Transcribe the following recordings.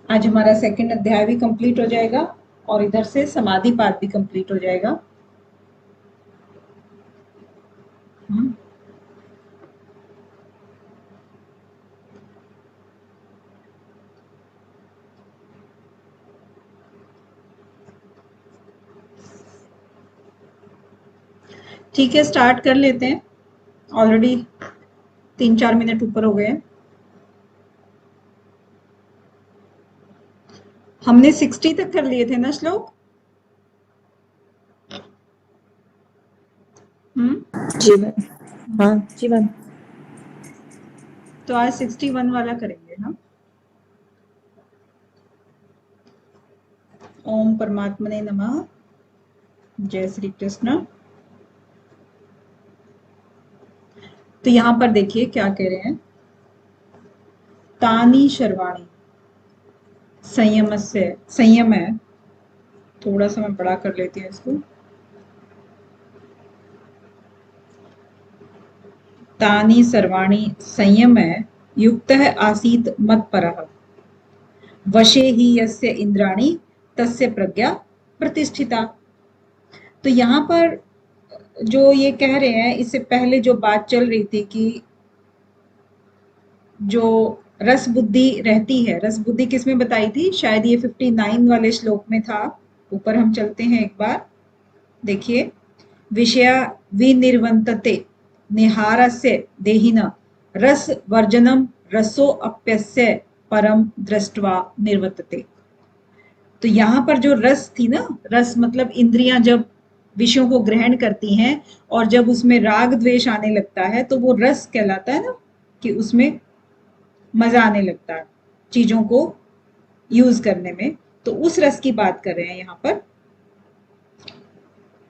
आज हमारा सेकंड अध्याय भी कंप्लीट हो जाएगा और इधर से समाधि पाठ भी कंप्लीट हो जाएगा। ठीक है, स्टार्ट कर लेते हैं। ऑलरेडी 3-4 मिनट ऊपर हो गए हैं। हमने 60 तक कर लिए थे ना श्लोक। जी मैम। हाँ जी मैम। तो आज 61 वाला करेंगे हम। ओम परमात्मने नमः। जय श्री कृष्ण। तो यहाँ पर देखिए क्या कह रहे हैं। तानी शर्वाणी संयम से, संयम है। थोड़ा सा मैं बड़ा कर लेती हूँ इसको। तानी सर्वाणी संयम युक्त आसीत मत्परः वशे ही यस्य इंद्राणी तस्य प्रज्ञा प्रतिष्ठिता। तो यहाँ पर जो ये कह रहे हैं, इससे पहले जो बात चल रही थी कि जो रस बुद्धि रहती है, रस बुद्धि किसमें बताई थी, शायद ये 59 वाले श्लोक में था। ऊपर हम चलते हैं एक बार, देखिए। विषया विनिर्वन्तते निहारस्य देहिन रस वर्जनम रसो अप्यस्य परम दृष्ट्वा निर्वर्तते। तो यहाँ पर जो रस थी ना, रस मतलब इंद्रियां जब विषयों को ग्रहण करती हैं और जब उसमें राग द्वेष आने लगता है तो वो रस कहलाता है ना, कि उसमें मजा आने लगता है चीजों को यूज करने में। तो उस रस की बात कर रहे हैं यहाँ पर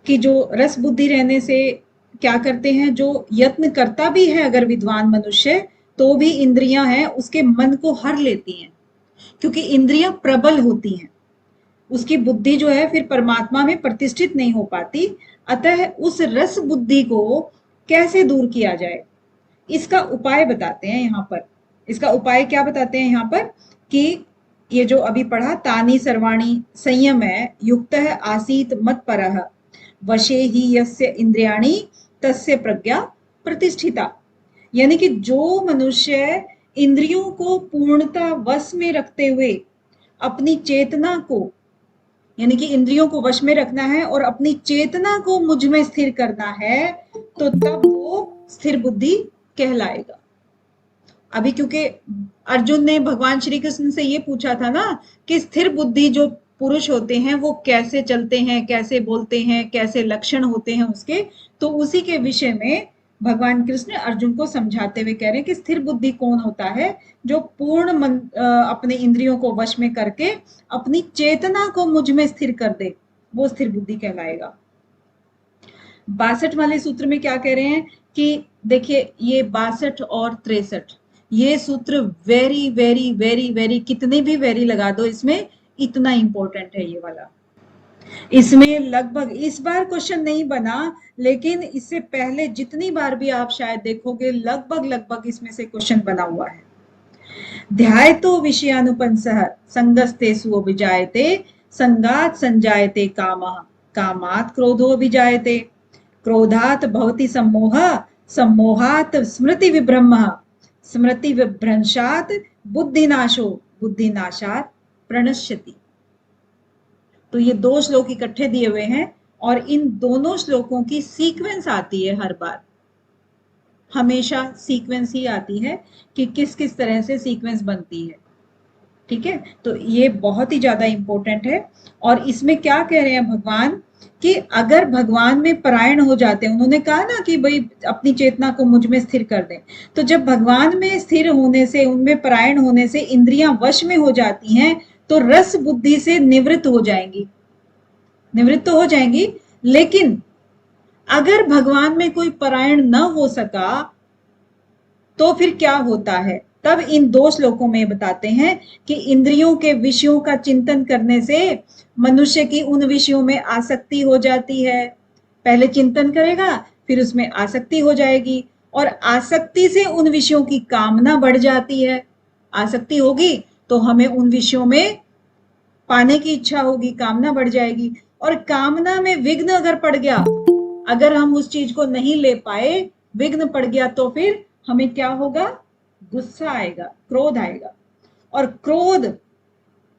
कि जो रस बुद्धि रहने से क्या करते हैं, जो यत्न करता भी है अगर विद्वान मनुष्य, तो भी इंद्रियां हैं उसके मन को हर लेती हैं, क्योंकि इंद्रियां प्रबल होती हैं। उसकी बुद्धि जो है फिर परमात्मा में प्रतिष्ठित नहीं हो पाती। अतः उस रस बुद्धि को कैसे दूर किया जाए, इसका उपाय बताते हैं यहाँ पर। इसका उपाय क्या बताते हैं यहाँ पर कि ये जो अभी पढ़ा, तानी सर्वाणी संयम युक्त आसीत मत्परः वशे ही यस्य इंद्रियाणी तस्य प्रज्ञा प्रतिष्ठिता। यानी कि जो मनुष्य इंद्रियों को पूर्णता वश में रखते हुए अपनी चेतना को, यानी कि इंद्रियों को वश में रखना है और अपनी चेतना को मुझ में स्थिर करना है, तो तब वो स्थिर बुद्धि कहलाएगा। अभी क्योंकि अर्जुन ने भगवान श्री कृष्ण से ये पूछा था ना कि स्थिर बुद्धि जो पुरुष होते हैं वो कैसे चलते हैं, कैसे बोलते हैं, कैसे लक्षण होते हैं उसके, तो उसी के विषय में भगवान कृष्ण अर्जुन को समझाते हुए कह रहे हैं कि स्थिर बुद्धि कौन होता है, जो पूर्ण मन अपने इंद्रियों को वश में करके अपनी चेतना को मुझ में स्थिर कर दे, वो स्थिर बुद्धि कहलाएगा। 62 वाले सूत्र में क्या कह रहे हैं कि देखिए ये 62 और 63, ये सूत्र वेरी वेरी वेरी वेरी, कितने भी वेरी लगा दो इसमें, इतना इंपॉर्टेंट है ये वाला। इसमें लगभग, इस बार क्वेश्चन नहीं बना, लेकिन इससे पहले जितनी बार भी आप शायद देखोगे लगभग लगभग इसमें से क्वेश्चन बना हुआ है। ध्यायतो विषयानुपंसः संगस्तेषु विजायते संगात संजायते कामः कामात् क्रोधो विजायते क्रोधात् भवति सम्मोहः सम्मोहात् स्मृति विभ्रमः स्मृति विभ्रंशात् बुद्धिनाशो बुद्धिनाशात् प्रणश्यति। तो ये दो श्लोक इकट्ठे दिए हुए हैं और इन दोनों श्लोकों की सीक्वेंस आती है हर बार, हमेशा सीक्वेंस ही आती है कि किस किस तरह से सीक्वेंस बनती है। ठीक है, तो ये बहुत ही ज्यादा इंपॉर्टेंट है। और इसमें क्या कह रहे हैं भगवान कि अगर भगवान में परायण हो जाते हैं, उन्होंने कहा ना कि भाई अपनी चेतना को मुझ में स्थिर कर दें, तो जब भगवान में स्थिर होने से, उनमें परायण होने से इंद्रियां वश में हो जाती हैं, तो रस बुद्धि से निवृत्त हो जाएंगी, निवृत्त तो हो जाएंगी। लेकिन अगर भगवान में कोई परायण न हो सका तो फिर क्या होता है, तब इन दो श्लोकों में बताते हैं कि इंद्रियों के विषयों का चिंतन करने से मनुष्य की उन विषयों में आसक्ति हो जाती है। पहले चिंतन करेगा, फिर उसमें आसक्ति हो जाएगी, और आसक्ति से उन विषयों की कामना बढ़ जाती है। आसक्ति होगी तो हमें उन विषयों में पाने की इच्छा होगी, कामना बढ़ जाएगी। और कामना में विघ्न अगर पड़ गया, अगर हम उस चीज को नहीं ले पाए, विघ्न पड़ गया, तो फिर हमें क्या होगा? गुस्सा आएगा, क्रोध आएगा। और क्रोध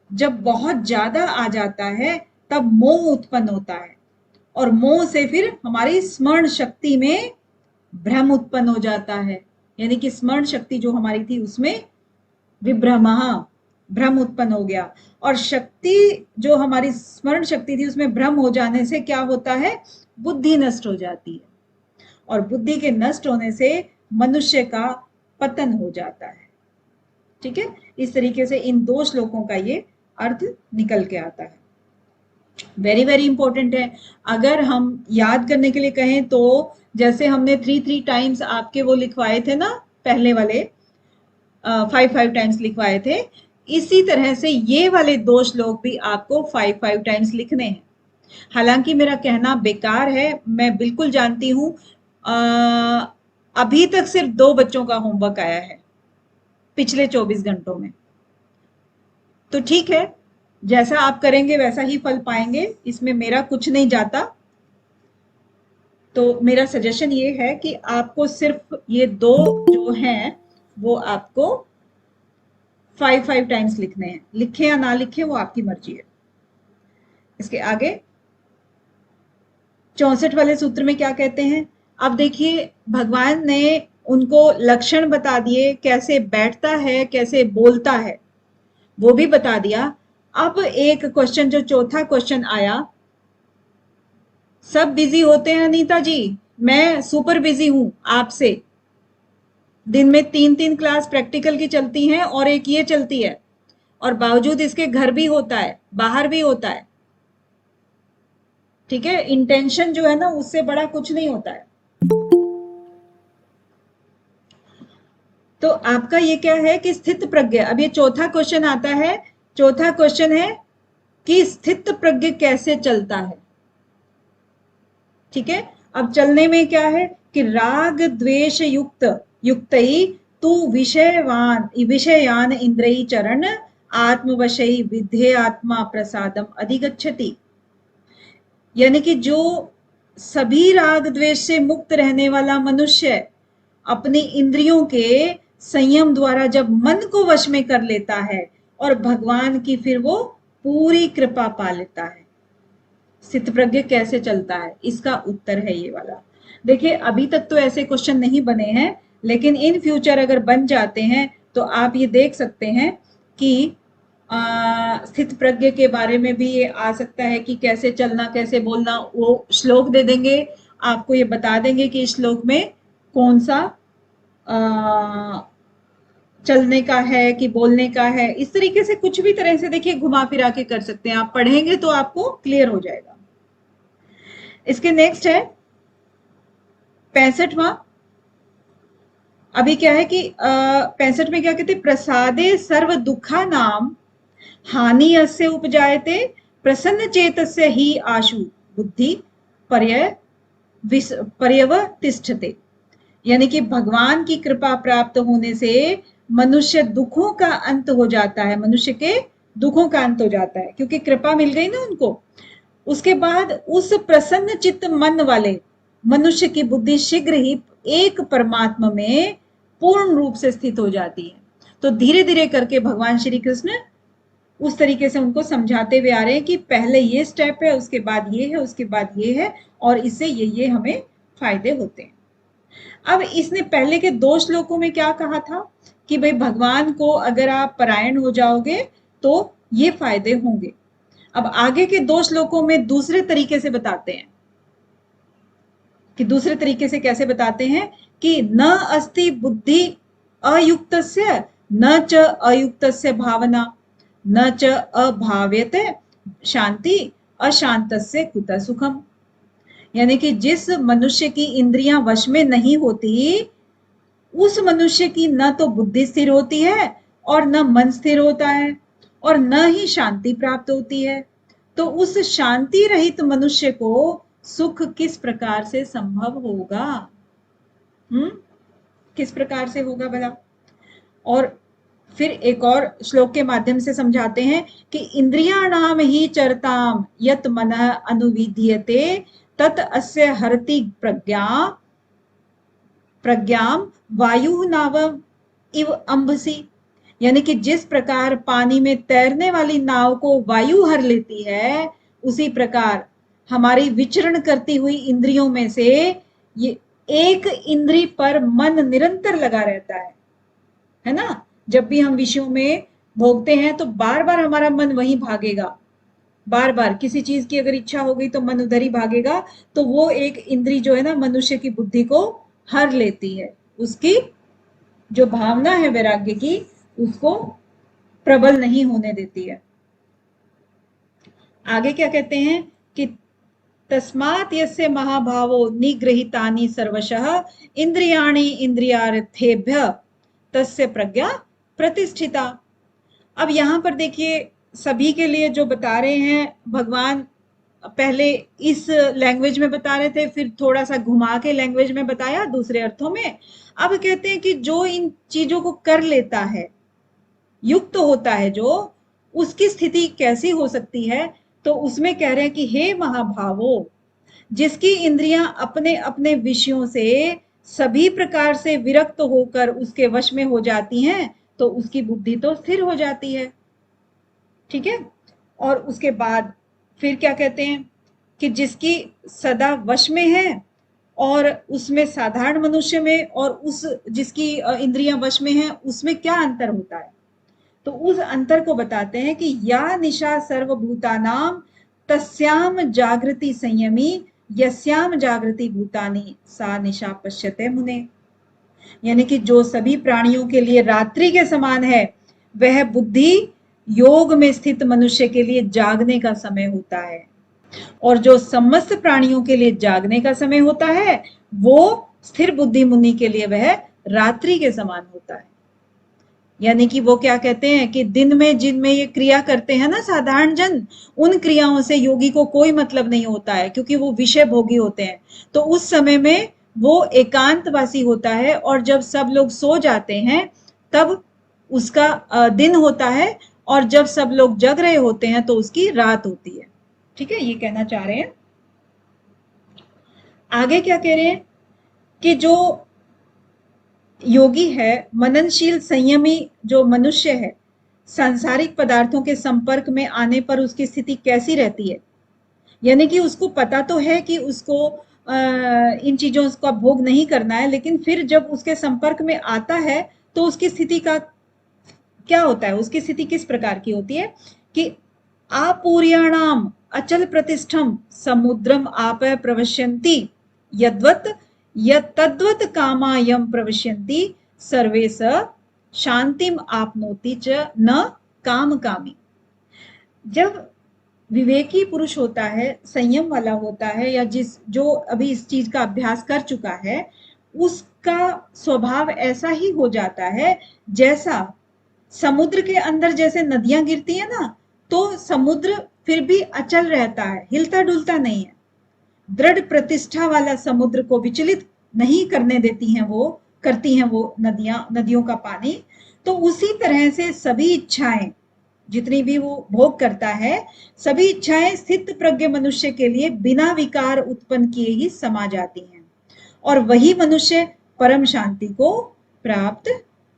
जब बहुत ज्यादा आ जाता है तब मोह उत्पन्न होता है, और मोह से फिर हमारी स्मरण शक्ति में भ्रम उत्पन्न हो जाता है, यानी कि स्मरण शक्ति जो हमारी थी उसमें विभ्रमः, भ्रम उत्पन्न हो गया। और शक्ति जो हमारी स्मरण शक्ति थी उसमें भ्रम हो जाने से क्या होता है? बुद्धि नष्ट हो जाती है, और बुद्धि के नष्ट होने से मनुष्य का पतन हो जाता है। ठीक है, इस तरीके से इन 2 श्लोकों का ये अर्थ निकल के आता है। वेरी वेरी इंपॉर्टेंट है। अगर हम याद करने के लिए कहें तो जैसे हमने 3 टाइम्स आपके वो लिखवाए थे ना, पहले वाले 5 टाइम्स लिखवाए थे, इसी तरह से ये वाले 2 श्लोक भी आपको 5 टाइम्स लिखने हैं। हालांकि मेरा कहना बेकार है, मैं बिल्कुल जानती हूं। अभी तक सिर्फ 2 बच्चों का होमवर्क आया है पिछले 24 घंटों में। तो ठीक है, जैसा आप करेंगे वैसा ही फल पाएंगे, इसमें मेरा कुछ नहीं जाता। तो मेरा सजेशन ये है कि आपको सिर्फ ये 2 जो हैं वो आपको 5 टाइम्स लिखने हैं। लिखे या ना लिखे वो आपकी मर्जी है। इसके आगे 64 वाले सूत्र में क्या कहते हैं? अब देखिए, भगवान ने उनको लक्षण बता दिए, कैसे बैठता है, कैसे बोलता है, वो भी बता दिया। अब एक क्वेश्चन, जो चौथा क्वेश्चन आया, सब बिजी होते हैं अनीता जी, मैं सुपर बिजी हूं आपसे। दिन में 3 क्लास प्रैक्टिकल की चलती हैं और एक ये चलती है, और बावजूद इसके घर भी होता है, बाहर भी होता है। ठीक है, इंटेंशन जो है ना, उससे बड़ा कुछ नहीं होता है। तो आपका ये क्या है कि स्थित प्रज्ञ, अब ये चौथा क्वेश्चन आता है। चौथा क्वेश्चन है कि स्थित प्रज्ञ कैसे चलता है। ठीक है, अब चलने में क्या है कि राग द्वेष युक्तई तू विषयान इंद्रिय चरण आत्मवशई विद्धे आत्मा प्रसादम अधिगच्छति। यानी कि जो सभी राग द्वेष से मुक्त रहने वाला मनुष्य अपनी इंद्रियों के संयम द्वारा जब मन को वश में कर लेता है और भगवान की फिर वो पूरी कृपा पा लेता है। स्थित प्रज्ञ कैसे चलता है, इसका उत्तर है ये वाला। देखिए, अभी तक तो ऐसे क्वेश्चन नहीं बने हैं, लेकिन इन फ्यूचर अगर बन जाते हैं तो आप ये देख सकते हैं कि स्थित प्रज्ञ के बारे में भी ये आ सकता है कि कैसे चलना, कैसे बोलना। वो श्लोक दे देंगे आपको, ये बता देंगे कि इस श्लोक में कौन सा चलने का है कि बोलने का है। इस तरीके से कुछ भी तरह से देखिए घुमा फिरा के कर सकते हैं। आप पढ़ेंगे तो आपको क्लियर हो जाएगा। इसके नेक्स्ट है 65वां। अभी क्या है कि 65 में क्या कहते हैं? प्रसादे सर्व दुखा नाम हानि अस्य उपजायते प्रसन्न चेतस्य ही आशु बुद्धि पर्यवतिष्ठते। यानी कि भगवान की कृपा प्राप्त होने से मनुष्य दुखों का अंत हो जाता है, मनुष्य के दुखों का अंत हो जाता है, क्योंकि कृपा मिल गई ना उनको। उसके बाद उस प्रसन्न चित्त मन वाले मनुष्य की बुद्धि शीघ्र ही एक परमात्मा में पूर्ण रूप से स्थित हो जाती है। तो धीरे धीरे करके भगवान श्री कृष्ण उस तरीके से उनको समझाते हुए आ रहे हैं कि पहले ये स्टेप है, उसके बाद ये है, उसके बाद ये है, और इससे ये हमें फायदे होते हैं। अब इसने पहले के 2 श्लोकों में क्या कहा था कि भाई भगवान को अगर आप परायण हो जाओगे तो ये फायदे होंगे। अब आगे के 2 श्लोकों में दूसरे तरीके से बताते हैं कि दूसरे तरीके से कैसे बताते हैं कि न अस्ति बुद्धि अयुक्तस्य न च अयुक्तस्य भावना न च अभाव्यते शांति अशांतस्य कुत सुखम। यानी कि जिस मनुष्य की इंद्रियां वश में नहीं होती, उस मनुष्य की न तो बुद्धि स्थिर होती है और न मन स्थिर होता है और न ही शांति प्राप्त होती है। तो उस शांति रहित मनुष्य को सुख किस प्रकार से संभव होगा? किस प्रकार से होगा भला? और फिर एक और श्लोक के माध्यम से समझाते हैं कि इंद्रियाणाम ही चरताम यत मनः अनुविधीयते तत् अस्य हरति प्रज्ञाम वायु नावम इव अंबसी। यानी कि जिस प्रकार पानी में तैरने वाली नाव को वायु हर लेती है, उसी प्रकार हमारी विचरण करती हुई इंद्रियों में से ये एक इंद्री पर मन निरंतर लगा रहता है ना। जब भी हम विषयों में भोगते हैं तो बार बार हमारा मन वहीं भागेगा, बार बार किसी चीज की अगर इच्छा हो गई तो मन उधर ही भागेगा। तो वो एक इंद्री जो है ना मनुष्य की बुद्धि को हर लेती है, उसकी जो भावना है वैराग्य की उसको प्रबल नहीं होने देती है। आगे क्या कहते हैं कि तस्मात् यस्य महाभावो निगृहीतानि सर्वशः इंद्रियाणि इंद्रियार्थेभ्य तस्य प्रज्ञा प्रतिष्ठिता। अब यहां पर देखिए सभी के लिए जो बता रहे हैं भगवान, पहले इस लैंग्वेज में बता रहे थे, फिर थोड़ा सा घुमा के लैंग्वेज में बताया दूसरे अर्थों में। अब कहते हैं कि जो इन चीजों को कर लेता है, युक्त होता है, जो उसकी स्थिति कैसी हो सकती है, तो उसमें कह रहे हैं कि हे महाभावो, जिसकी इंद्रियां अपने अपने विषयों से सभी प्रकार से विरक्त होकर उसके वश में हो जाती हैं, तो उसकी बुद्धि तो स्थिर हो जाती है। ठीक है। और उसके बाद फिर क्या कहते हैं कि जिसकी सदा वश में है, और उसमें साधारण मनुष्य में और उस जिसकी इंद्रियां वश में है उसमें क्या अंतर होता है। तो उस अंतर को बताते हैं कि या निशा सर्वभूतानाम तस्याम जागृति संयमी यस्याम जागृति भूतानि सा निशा पश्यते मुने। यानी कि जो सभी प्राणियों के लिए रात्रि के समान है, वह बुद्धि योग में स्थित मनुष्य के लिए जागने का समय होता है, और जो समस्त प्राणियों के लिए जागने का समय होता है, वो स्थिर बुद्धि मुनि के लिए वह रात्रि के समान होता है। यानी कि वो क्या कहते हैं कि दिन में जिनमें ये क्रिया करते हैं ना साधारण जन, उन क्रियाओं से योगी को कोई मतलब नहीं होता है, क्योंकि वो विषय भोगी होते हैं। तो उस समय में वो एकांतवासी होता है, और जब सब लोग सो जाते हैं तब उसका दिन होता है, और जब सब लोग जग रहे होते हैं तो उसकी रात होती है। ठीक है, ये कहना चाह रहे हैं। आगे क्या कह रहे हैं कि जो योगी है, मननशील संयमी जो मनुष्य है, सांसारिक पदार्थों के संपर्क में आने पर उसकी स्थिति कैसी रहती है। यानी कि उसको पता तो है कि उसको इन चीजों का भोग नहीं करना है, लेकिन फिर जब उसके संपर्क में आता है तो उसकी स्थिति का क्या होता है, उसकी स्थिति किस प्रकार की होती है कि आपूर्याणाम अचल प्रतिष्ठम समुद्रम आप प्रवश्यन्ति यद्वत यद्वत कामायम प्रवश्यन्ति सर्वे स शांतिम आपनोति च न काम कामी। जब विवेकी पुरुष होता है, संयम वाला होता है, या जो अभी इस चीज का अभ्यास कर चुका है, उसका स्वभाव ऐसा ही हो जाता है जैसा समुद्र के अंदर जैसे नदियां गिरती है ना, तो समुद्र फिर भी अचल रहता है, हिलता डुलता नहीं है। दृढ़ प्रतिष्ठा वाला समुद्र को विचलित नहीं करने देती हैं वो, करती हैं वो नदियों का पानी। तो उसी तरह से सभी इच्छाएं, जितनी भी वो भोग करता है, सभी इच्छाएं स्थित प्रज्ञ मनुष्य के लिए बिना विकार उत्पन्न किए ही समा जाती हैं, और वही मनुष्य परम शांति को प्राप्त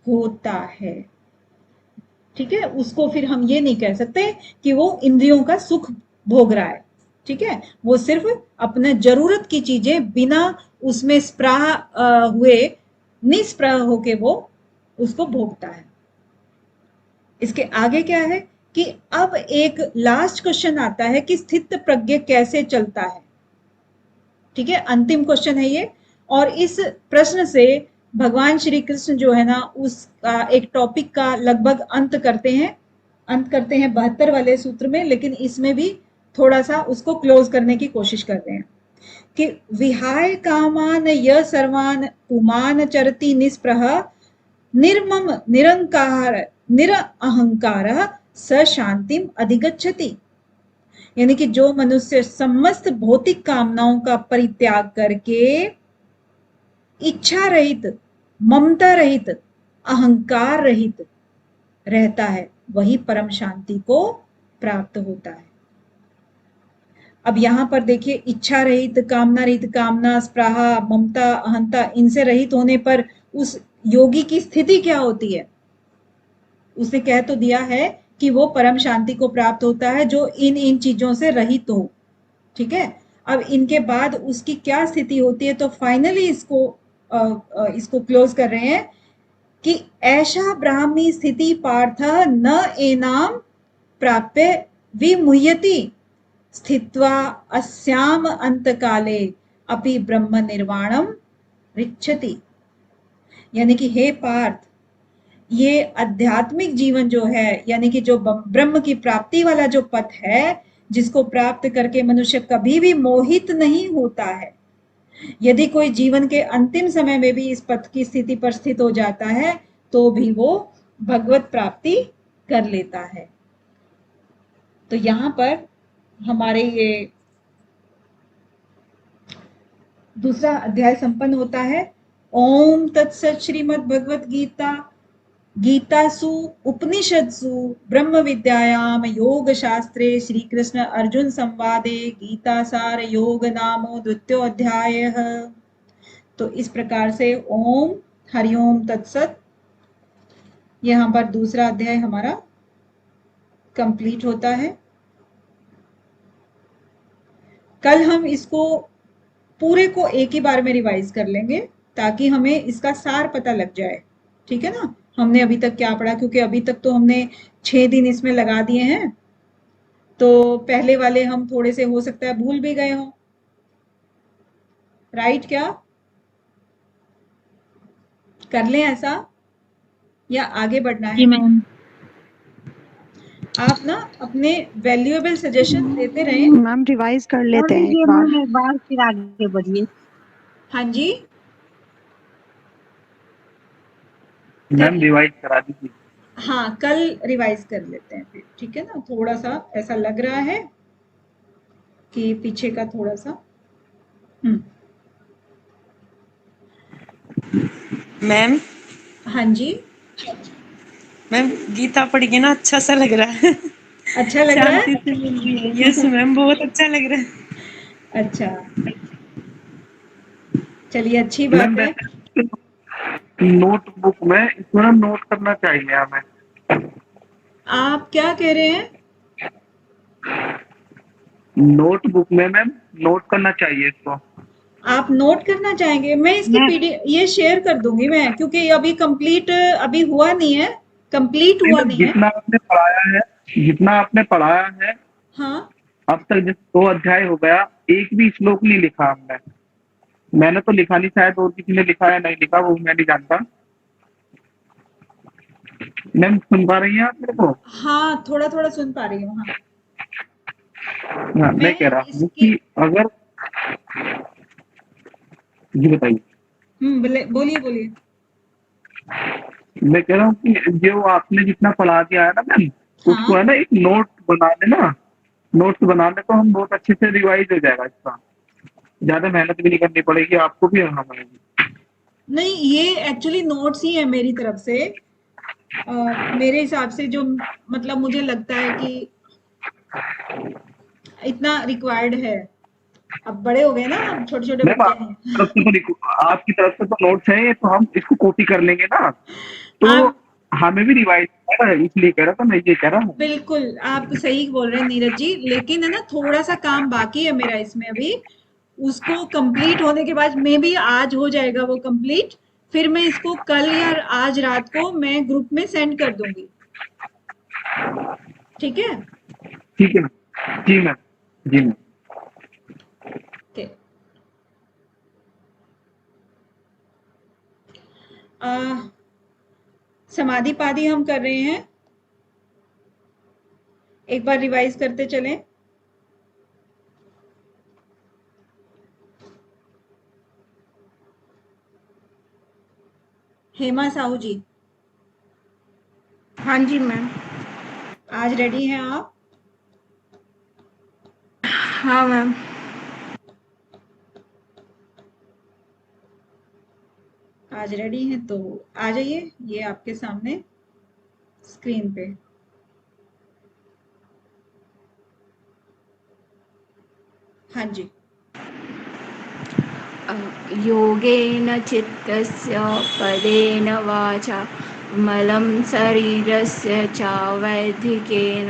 होता है। ठीक है, उसको फिर हम ये नहीं कह सकते कि वो इंद्रियों का सुख भोग रहा है। ठीक है, वो सिर्फ अपने जरूरत की चीजें बिना उसमें स्प्राह हुए, निस्प्राह होके वो उसको भोगता है। इसके आगे क्या है कि अब एक लास्ट क्वेश्चन आता है कि स्थित प्रज्ञ कैसे चलता है। ठीक है, अंतिम क्वेश्चन है ये, और इस प्रश्न से भगवान श्री कृष्ण जो है ना उसका एक टॉपिक का लगभग अंत करते हैं 72 वाले सूत्र में, लेकिन इसमें भी थोड़ा सा उसको क्लोज करने की कोशिश करते हैं कि विहाय कामान य सर्वान पुमान चरति निस्पृह निर्मम निरंकार निरअहंकार स शांतिम अधिगच्छति। यानी कि जो मनुष्य समस्त भौतिक कामनाओं का परित्याग करके इच्छा रहित, ममता रहित, अहंकार रहित रहता है वही परम शांति को प्राप्त होता है। अब यहाँ पर देखिए, इच्छा रहित, कामना रहित, कामना, स्पृहा, ममता, अहंता, इनसे रहित होने पर उस योगी की स्थिति क्या होती है? उसने कह तो दिया है कि वो परम शांति को प्राप्त होता है जो इन इन चीजों से रहित हो। ठीक है। अब इनके बाद उसकी क्या स्थिति होती है, तो फाइनली इसको क्लोज कर रहे हैं कि ऐशा ब्राह्मी स्थिति पार्थ न एनाम प्राप्य विमुह्यति स्थित्वा अस्याम अंतकाले अपि ब्रह्म निर्वाणम रिच्छति। यानी कि हे पार्थ, ये आध्यात्मिक जीवन जो है, यानी कि जो ब्रह्म की प्राप्ति वाला जो पथ है, जिसको प्राप्त करके मनुष्य कभी भी मोहित नहीं होता है, यदि कोई जीवन के अंतिम समय में भी इस पथ की स्थिति पर स्थित हो जाता है तो भी वो भगवत प्राप्ति कर लेता है। तो यहां पर हमारे ये दूसरा अध्याय संपन्न होता है। ओम तत्सत श्रीमद् भगवत गीता गीतासु उपनिषत्सु ब्रह्म विद्यायाम योग शास्त्रे श्री कृष्ण अर्जुन संवादे गीतासार योग नामो द्वितीयो अध्याय। तो इस प्रकार से ओम हरिओम तत्सत, यहाँ पर दूसरा अध्याय हमारा कंप्लीट होता है। कल हम इसको पूरे को एक ही बार में रिवाइज कर लेंगे ताकि हमें इसका सार पता लग जाए। ठीक है ना? हमने अभी तक क्या पढ़ा, क्योंकि अभी तक तो हमने 6 दिन इसमें लगा दिए हैं, तो पहले वाले हम थोड़े से हो सकता है भूल भी गए हों। राइट? क्या कर लें ऐसा या आगे बढ़ना है? जी मैम। आप ना अपने वैल्यूएबल सजेशन देते रहें। मैम रिवाइज कर लेते हैं एक लीजिए बार। मैम, एक बार फिर आगे बढ़िए। हाँ जी, मैम रिवाइज करा दीजिए। हाँ कल रिवाइज कर लेते हैं फिर। ठीक है ना? थोड़ा सा ऐसा लग रहा है कि पीछे का थोड़ा सा मैम हाँ जी, मैम गीता पढ़ के ना अच्छा सा लग रहा है। अच्छा लग रहा शांति है। से मिल रही है। यस मैम, बहुत अच्छा लग रहा है। अच्छा, चलिए अच्छी मैम बात है। नोटबुक में इसमें ना नोट करना चाहिए हमें। आप क्या कह रहे हैं? नोटबुक में मैम नोट करना चाहिए इसको। आप नोट करना चाहेंगे? मैं इसकी मैं पीडीएफ ये शेयर कर दूंगी मैं, क्योंकि अभी कंप्लीट अभी हुआ नहीं है, कंप्लीट नहीं हुआ मैम, नहीं है। जितना आपने पढ़ाया है हाँ, अब तक, जैसे 2 अध्याय हो गया, एक भी श्लोक नहीं लिखा हमने। मैंने तो लिखा नहीं, शायद और किसी ने लिखा या नहीं लिखा वो मैं नहीं जानता। मैम सुन पा रही हैं आप मेरे को? हाँ थोड़ा थोड़ा सुन पा रही हूँ। हाँ, हाँ, मैं कह रहा हूँ कि अगर, जी बताइए। बोलिए बोलिए। मैं कह रहा हूँ कि जो आपने जितना पढ़ा दिया है ना मैम, उसको हाँ, है ना एक नोट बना लेना। नोट्स बना ले तो हम बहुत अच्छे से रिवाइज हो जाएगा इसका। ज्यादा मेहनत भी नहीं करनी पड़ेगी आपको भी और हमें भी। नहीं ये एक्चुअली नोट्स ही है मेरी तरफ से। मेरे हिसाब से जो मतलब मुझे लगता है कि इतना रिक्वायर्ड है। अब बड़े हो गए ना, अब छोटे छोटे मैम बच्चे हैं। आपकी तरफ से तो नोट्स है, तो हम इसको कॉपी कर लेंगे ना, तो आप हमें भी रिवाइज, इसलिए कह रहा था, मैं ये कह रहा हूँ। बिल्कुल आप सही बोल रहे हैं नीरज जी, लेकिन है ना थोड़ा सा काम बाकी है मेरा इसमें अभी। उसको कंप्लीट होने के बाद मे बी आज हो जाएगा वो कंप्लीट। फिर मैं इसको कल या आज रात को मैं ग्रुप में सेंड कर दूंगी। ठीक है? ठीक है मैम। जी मैम। जी मैम। ओके। समाधि पादी हम कर रहे हैं, एक बार रिवाइज करते चलें। हेमा साहू जी, हाँ जी मैम। आज रेडी हैं आप? हाँ मैम। आज रेडी हैं तो आ जाइए, ये आपके सामने स्क्रीन पे। हाँ जी। योगेन चित्तस्य पदेन वाचा मलं शरीरस्य च वैधिकेन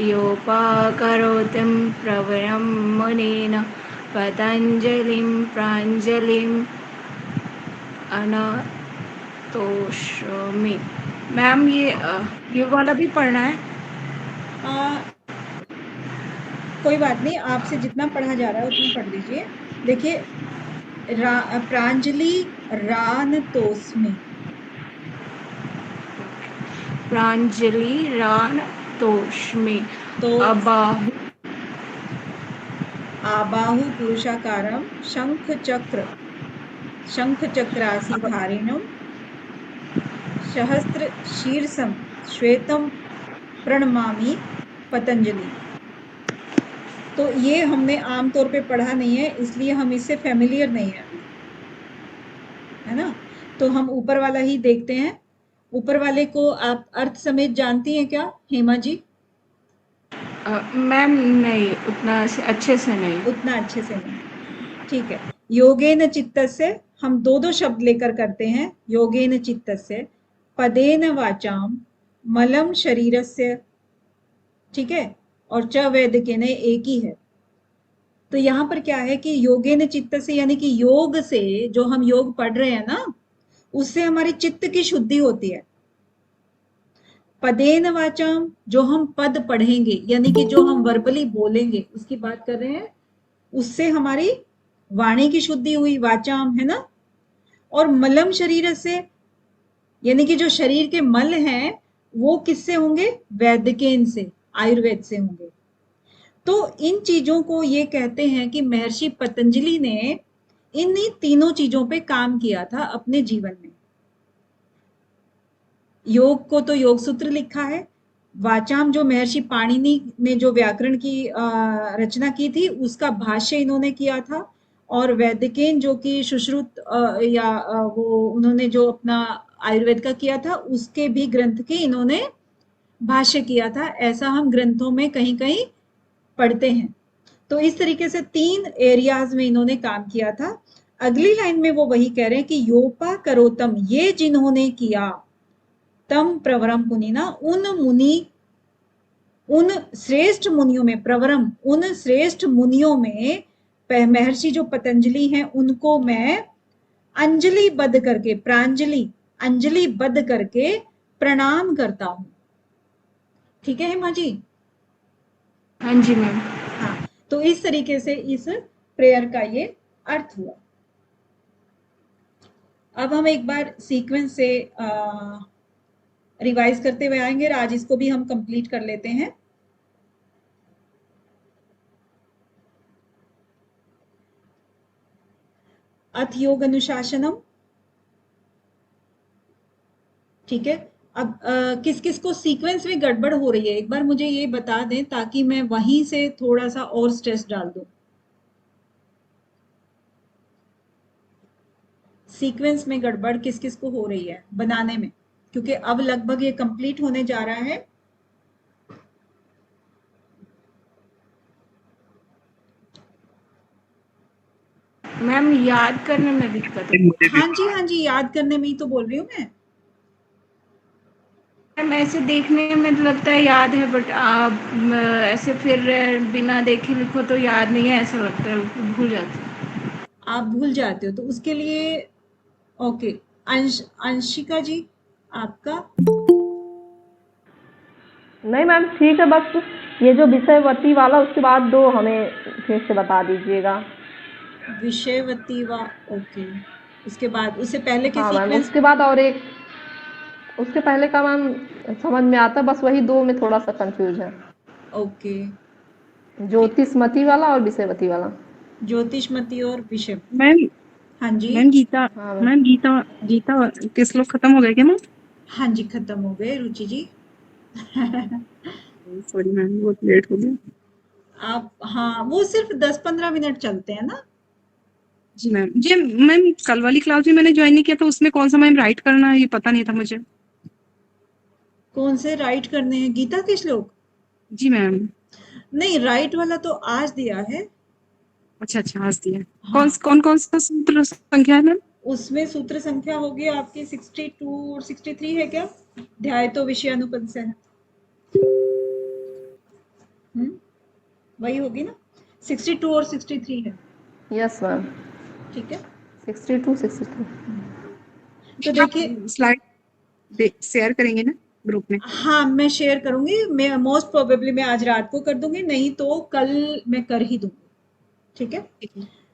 योपाकरोति प्रवरं मुनेन पतञ्जलिं प्राञ्जलिं अनतोषमि। मैम ये वाला भी पढ़ना है? कोई बात नहीं, आपसे जितना पढ़ा जा रहा है उतना पढ़ लीजिए। देखिए, प्रांजलि रान तोस्मी, प्रांजलि रान तोष्मि तो अबाहु आबाहु पुरुषाकारम शंख चक्रासी धारिणम सहस्त्र शीर्षम श्वेतम प्रणमामि पतंजलि। तो ये हमने आमतौर पे पढ़ा नहीं है, इसलिए हम इससे फेमिलियर नहीं है अभी, है ना। तो हम ऊपर वाला ही देखते हैं। ऊपर वाले को आप अर्थ समेत जानती हैं क्या हेमा जी? मैम नहीं, उतना अच्छे से नहीं। उतना अच्छे से नहीं, ठीक है। योगेन चित्तस्य, हम दो दो शब्द लेकर करते हैं। योगेन चित्तस्य पदेन वाचाम मलम शरीरस्य, ठीक है, और च वैदिकेन एक ही है। तो यहाँ पर क्या है कि योगेन चित्त से, यानी कि योग से, जो हम योग पढ़ रहे हैं ना, उससे हमारी चित्त की शुद्धि होती है। पदेन वाचाम, जो हम पद पढ़ेंगे, यानी कि जो हम वर्बली बोलेंगे, उसकी बात कर रहे हैं, उससे हमारी वाणी की शुद्धि हुई, वाचाम, है ना। और मलम शरीर से, यानी कि जो शरीर के मल हैं वो किससे होंगे? वैदिकेन से, आयुर्वेद से होंगे। तो इन चीजों को ये कहते हैं कि महर्षि पतंजलि ने इन्हीं तीनों चीजों पे काम किया था अपने जीवन में। योग को तो योग सूत्र लिखा है, वाचाम जो महर्षि पाणिनि ने जो व्याकरण की रचना की थी उसका भाष्य इन्होंने किया था, और वैदिकेन जो कि सुश्रुत वो उन्होंने जो अपना आयुर्वेद का किया था उसके भी ग्रंथ के इन्होंने भाष्य किया था। ऐसा हम ग्रंथों में कहीं कहीं पढ़ते हैं। तो इस तरीके से 3 एरियाज में इन्होंने काम किया था। अगली लाइन में वो वही कह रहे हैं कि योपा करोतम, ये जिन्होंने किया, तम प्रवरम मुनिना, उन श्रेष्ठ मुनियों में, प्रवरम उन श्रेष्ठ मुनियों में महर्षि जो पतंजलि हैं उनको मैं अंजलि बद्ध करके, प्रांजलि अंजलि बद्ध करके प्रणाम करता हूं। ठीक है हेमा जी? हाँ जी मैम। हाँ, तो इस तरीके से इस प्रेयर का ये अर्थ हुआ। अब हम एक बार सीक्वेंस से रिवाइज करते हुए आएंगे। आज इसको भी हम कंप्लीट कर लेते हैं। अथ योग अनुशासनम, ठीक है। अब किस किस को सीक्वेंस में गड़बड़ हो रही है एक बार मुझे ये बता दें, ताकि मैं वहीं से थोड़ा सा और स्ट्रेस डाल दूं। सीक्वेंस में गड़बड़ किस किस को हो रही है बनाने में, क्योंकि अब लगभग ये कंप्लीट होने जा रहा है। मैम याद करने में दिक्कत है। हाँ जी, याद करने में ही तो बोल रही हूँ मैं। मैम ऐसे देखने में तो लगता है याद है, बट आप ऐसे फिर बिना देखे लिखो तो याद नहीं है, ऐसा लगता है, भूल जाते हैं। आप भूल जाते हो तो उसके लिए ओके। अंशिका जी आपका? नहीं मैम ठीक है, बस ये जो विषयवती वाला उसके बाद 2 हमें फिर से बता दीजिएगा। विषयवती वा, ओके। उसके बाद, उससे पहले के हाँ मैम, सीक्वेंस? उसके बाद और एक, उसके पहले का मैम समझ में आता, बस वही 2 में थोड़ा सा कंफ्यूज है। ओके। ज्योतिषमती वाला और विषयवती वाला। ज्योतिषमती और विषय। मैम हाँ जी। मैम गीता, हाँ मैम गीता गीता के श्लोक खत्म हो गए क्या मैम? हाँ जी, खत्म हो गए रुचि जी। सॉरी मैम, बहुत लेट हो गया। आप, हाँ, वो सिर्फ 10-15 मिनट चलते हैं ना। जी मैम। जी मैम, कल वाली क्लास में मैंने ज्वाइन नहीं किया था, उसमें कौन सा मैम राइट करना है ये पता नहीं था मुझे। कौन से राइट करने हैं? गीता के श्लोक? जी मैम। नहीं, राइट वाला तो आज दिया है। अच्छा अच्छा, आज दिया। हाँ, कौन कौन सा सूत्र संख्या है मैम? उसमें सूत्र संख्या होगी आपकी 62 और 63 है क्या? ध्याय तो विषय अनुपंस है। वही होगी ना, 62 और 63 है। यस मैम, ठीक है, 62 63। तो देखिए, स्लाइड शेयर करेंगे ना ग्रुप में? हाँ मैं शेयर करूंगी, मैं मोस्ट प्रोबेबली मैं आज रात को कर दूंगी, नहीं तो कल मैं कर ही दूंगी। ठीक है,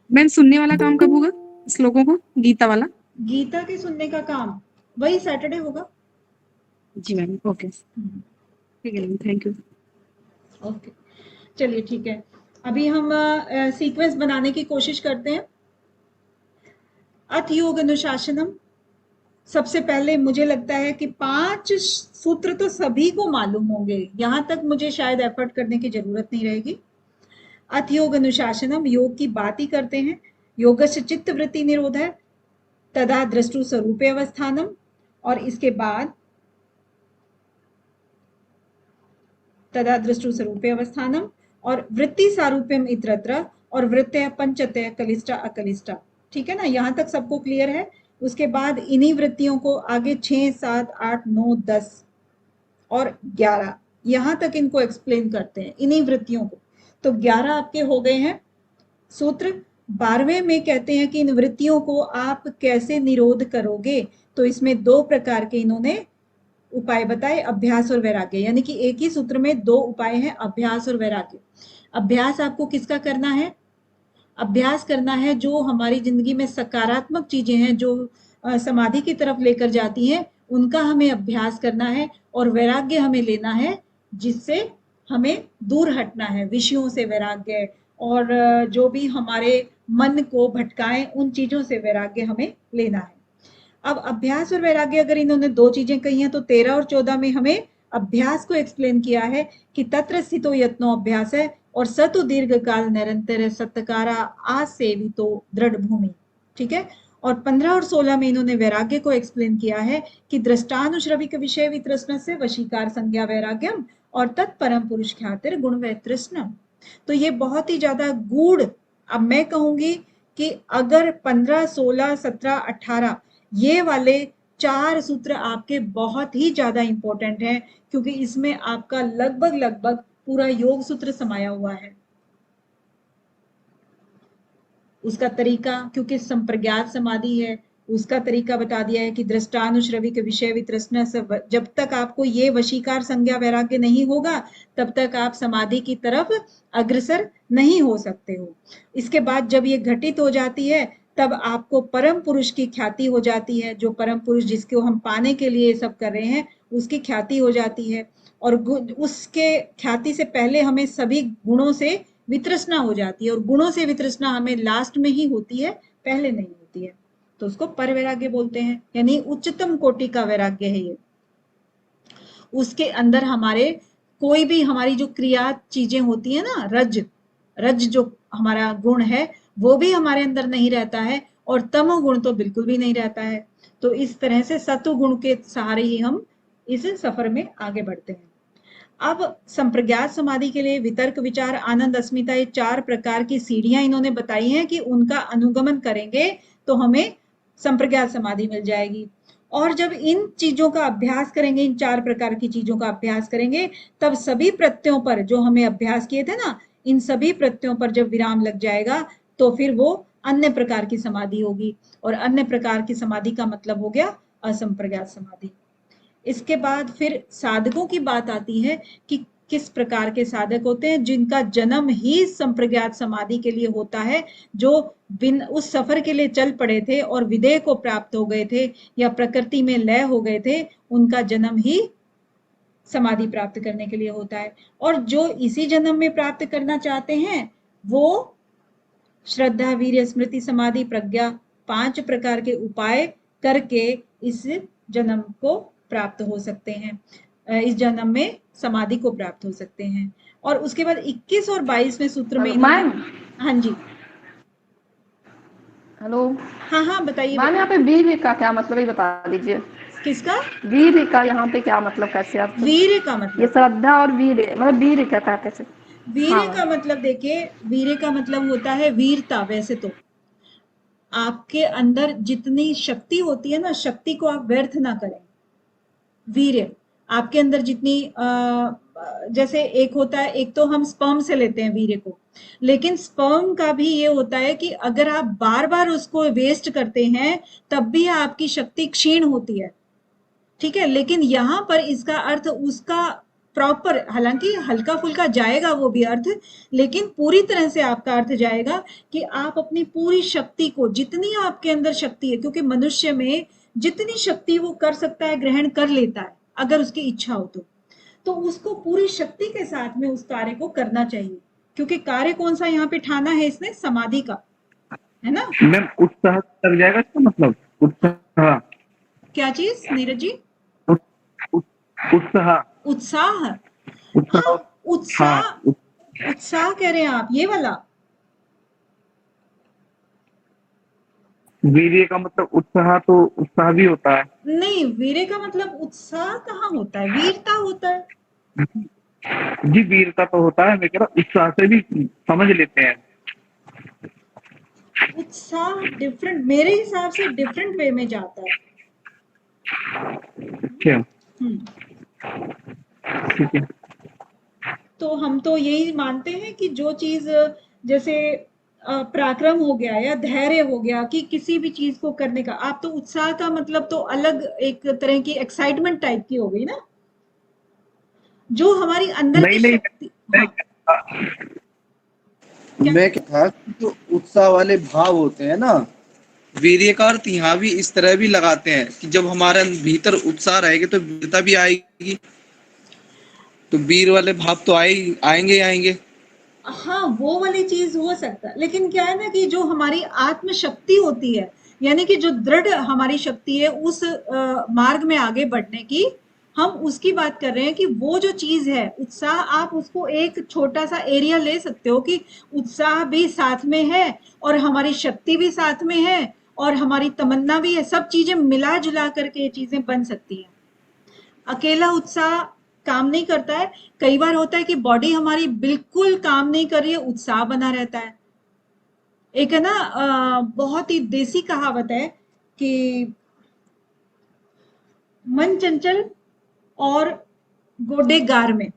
मैम सुनने वाला काम कब होगा श्लोकों को, गीता वाला? गीता के सुनने का काम वही सैटरडे होगा। जी मैम, ओके ठीक है मैम, थैंक यू। ओके, चलिए ठीक है, अभी हम सीक्वेंस बनाने की कोशिश करते हैं। अथ योग अनुशासनम, सबसे पहले मुझे लगता है कि 5 सूत्र तो सभी को मालूम होंगे, यहां तक मुझे शायद एफर्ट करने की जरूरत नहीं रहेगी। अथ योग अनुशासनम, योग की बात ही करते हैं। योगस्य चित्त वृत्ति निरोध है, तदा दृष्टु स्वरूपे अवस्थानम, और इसके बाद तदा दृष्टु स्वरूपे अवस्थानम, और वृत्ति सारूप्यम इतरत्र, और वृत्तय पंचतय कलिष्ठा अकलिष्ठा। ठीक है ना, यहां तक सबको क्लियर है। उसके बाद इन्हीं वृत्तियों को आगे 6 7 8 9 10 और 11, यहां तक इनको एक्सप्लेन करते हैं, इन्हीं वृत्तियों को। तो 11 आपके हो गए हैं सूत्र। 12वें में कहते हैं कि इन वृत्तियों को आप कैसे निरोध करोगे, तो इसमें 2 प्रकार के इन्होंने उपाय बताए, अभ्यास और वैराग्य, यानी कि एक ही सूत्र में 2 उपाय हैं, अभ्यास और वैराग्य। अभ्यास आपको किसका करना है? अभ्यास करना है जो हमारी जिंदगी में सकारात्मक चीजें हैं, जो समाधि की तरफ लेकर जाती हैं, उनका हमें अभ्यास करना है। और वैराग्य हमें लेना है जिससे हमें दूर हटना है, विषयों से वैराग्य, और जो भी हमारे मन को भटकाएं उन चीजों से वैराग्य हमें लेना है। अब अभ्यास और वैराग्य अगर इन्होंने 2 चीजें कही हैं, तो 13 और 14 में हमें अभ्यास को एक्सप्लेन किया है कि तत्र स्थितो यत्नो अभ्यास है, और सतु दीर्घ काल निरंतर सत्कारा आसेवितो दृढ़ भूमि। ठीक है, और 15 और 16 में इन्होंने वैराग्य को एक्सप्लेन किया है कि दृष्टानुश्रविक विषय वितृष्ण से वशीकार संज्ञा वैराग्यम, और तत्परम पुरुष ख्यातिर गुण वैतृष्णम। तो ये बहुत ही ज्यादा गूढ़, अब मैं कहूंगी कि अगर 15 16 17 18 ये वाले 4 सूत्र आपके बहुत ही ज्यादा इंपॉर्टेंट हैं, क्योंकि इसमें आपका लगभग पूरा योग सूत्र समाया हुआ है। उसका तरीका, क्योंकि संप्रज्ञात समाधि है, उसका तरीका बता दिया है कि दृष्टानुश्रविक विषय वितृष्णा से, जब तक आपको ये वशीकार संज्ञा वैराग्य नहीं होगा तब तक आप समाधि की तरफ अग्रसर नहीं हो सकते हो। इसके बाद जब ये घटित हो जाती है तब आपको परम पुरुष की ख्याति हो जाती है, जो परम पुरुष जिसको हम पाने के लिए सब कर रहे हैं उसकी ख्याति हो जाती है, और उसके ख्याति से पहले हमें सभी गुणों से वितृष्णा हो जाती है, और गुणों से वितृष्णा हमें लास्ट में ही होती है, पहले नहीं होती है, तो उसको पर वैराग्य बोलते हैं, यानी उच्चतम कोटि का वैराग्य है ये। उसके अंदर हमारे कोई भी हमारी जो क्रिया चीजें होती है ना, रज जो हमारा गुण है वो भी हमारे अंदर नहीं रहता है, और तमो गुण तो बिल्कुल भी नहीं रहता है। तो इस तरह से सत्व गुण के सहारे ही हम इस सफर में आगे बढ़ते हैं। अब संप्रज्ञात समाधि के लिए वितर्क विचार आनंद अस्मिता, ये 4 प्रकार की सीढ़ियां इन्होंने बताई हैं कि उनका अनुगमन करेंगे तो हमें संप्रज्ञात समाधि मिल जाएगी। और जब इन चीजों का अभ्यास करेंगे, इन 4 प्रकार की चीजों का अभ्यास करेंगे, तब सभी प्रत्ययों पर जो हमें अभ्यास किए थे ना, इन सभी प्रत्ययों पर जब विराम लग जाएगा तो फिर वो अन्य प्रकार की समाधि होगी, और अन्य प्रकार की समाधि का मतलब हो गया असंप्रज्ञात समाधि। इसके बाद फिर साधकों की बात आती है कि किस प्रकार के साधक होते हैं, जिनका जन्म ही संप्रज्ञात समाधि के लिए होता है, जो बिन उस सफर के लिए चल पड़े थे और विदेह को प्राप्त हो गए थे या प्रकृति में लय हो गए थे, उनका जन्म ही समाधि प्राप्त करने के लिए होता है। और जो इसी जन्म में प्राप्त करना चाहते हैं वो श्रद्धा वीर्य स्मृति समाधि प्रज्ञा 5 प्रकार के उपाय करके इस जन्म को प्राप्त हो सकते हैं, इस जन्म में समाधि को प्राप्त हो सकते हैं। और उसके बाद 21 और 22वें सूत्र में मैम, हाँ जी, हेलो हाँ हाँ बताइए। मैम, यहाँ पे बीज का क्या मतलब है बता दीजिए। किसका? वीर का यहाँ पे क्या मतलब, कैसे आप? वीर का ये मतलब, श्रद्धा और वीर, मतलब वीर क्या था कैसे? वीर हाँ का मतलब देखिए, वीर का मतलब होता है वीरता। वैसे तो आपके अंदर जितनी शक्ति होती है ना, शक्ति को आप व्यर्थ ना करें। वीर्य आपके अंदर जितनी जैसे एक होता है, एक तो हम स्पर्म से लेते हैं वीर्य को, लेकिन स्पर्म का भी ये होता है कि अगर आप बार बार उसको वेस्ट करते हैं तब भी आपकी शक्ति क्षीण होती है, ठीक है। लेकिन यहाँ पर इसका अर्थ उसका प्रॉपर, हालांकि हल्का फुल्का जाएगा वो भी अर्थ, लेकिन पूरी तरह से आपका अर्थ जाएगा कि आप अपनी पूरी शक्ति को, जितनी आपके अंदर शक्ति है, क्योंकि मनुष्य में जितनी शक्ति वो कर सकता है, ग्रहण कर लेता है अगर उसकी इच्छा हो तो उसको पूरी शक्ति के साथ में उस कार्य को करना चाहिए। क्योंकि कार्य कौन सा यहाँ पे ठाना है इसने? समाधि का, है ना। मैम उत्साह लग जाएगा इसका मतलब? उत्साह, क्या चीज नीरज जी? उत्साह, उत्साह। उत्साह, हाँ, उत्साह। हाँ। उत्साह कह रहे हैं आप, ये वाला? वीर्य का मतलब उत्साह, तो उत्साह भी होता है। नहीं, वीरे का मतलब उत्साह कहाँ होता है, वीरता होता है। जी वीरता तो होता है, मैं कह रहा उत्साह से भी समझ लेते हैं। उत्साह डिफरेंट, मेरे हिसाब से डिफरेंट वे में जाता है। अच्छा ठीक है। तो हम तो यही मानते हैं कि जो चीज जैसे पराक्रम हो गया या धैर्य हो गया, कि किसी भी चीज को करने का, आप तो उत्साह का मतलब तो अलग एक तरह की एक्साइटमेंट टाइप की हो गई ना, जो हमारी अंदर की नहीं नहीं, शक्ति। हाँ, क्या? मैं क्या था कि जो उत्साह वाले भाव होते हैं ना, वीर्य का अर्थ यहाँ भी इस तरह भी लगाते हैं कि जब हमारे भीतर उत्साह रहेगा तो वीरता भी आएगी, तो वीर वाले भाव तो आएंगे ही आएंगे। हाँ, वो वाली चीज हो सकता है, लेकिन क्या है ना कि जो हमारी आत्म शक्ति होती है, यानी कि जो दृढ़ हमारी शक्ति है उस मार्ग में आगे बढ़ने की, हम उसकी बात कर रहे हैं कि वो जो चीज है उत्साह, आप उसको एक छोटा सा एरिया ले सकते हो कि उत्साह भी साथ में है और हमारी शक्ति भी साथ में है और हमारी तमन्ना भी है, सब चीजें मिला जुला करके ये चीजें बन सकती हैं। अकेला उत्साह काम नहीं करता है। कई बार होता है कि बॉडी हमारी बिल्कुल काम नहीं कर रही है, उत्साह बना रहता है। एक है ना बहुत ही देसी कहावत है कि मन चंचल और गोडे गार में,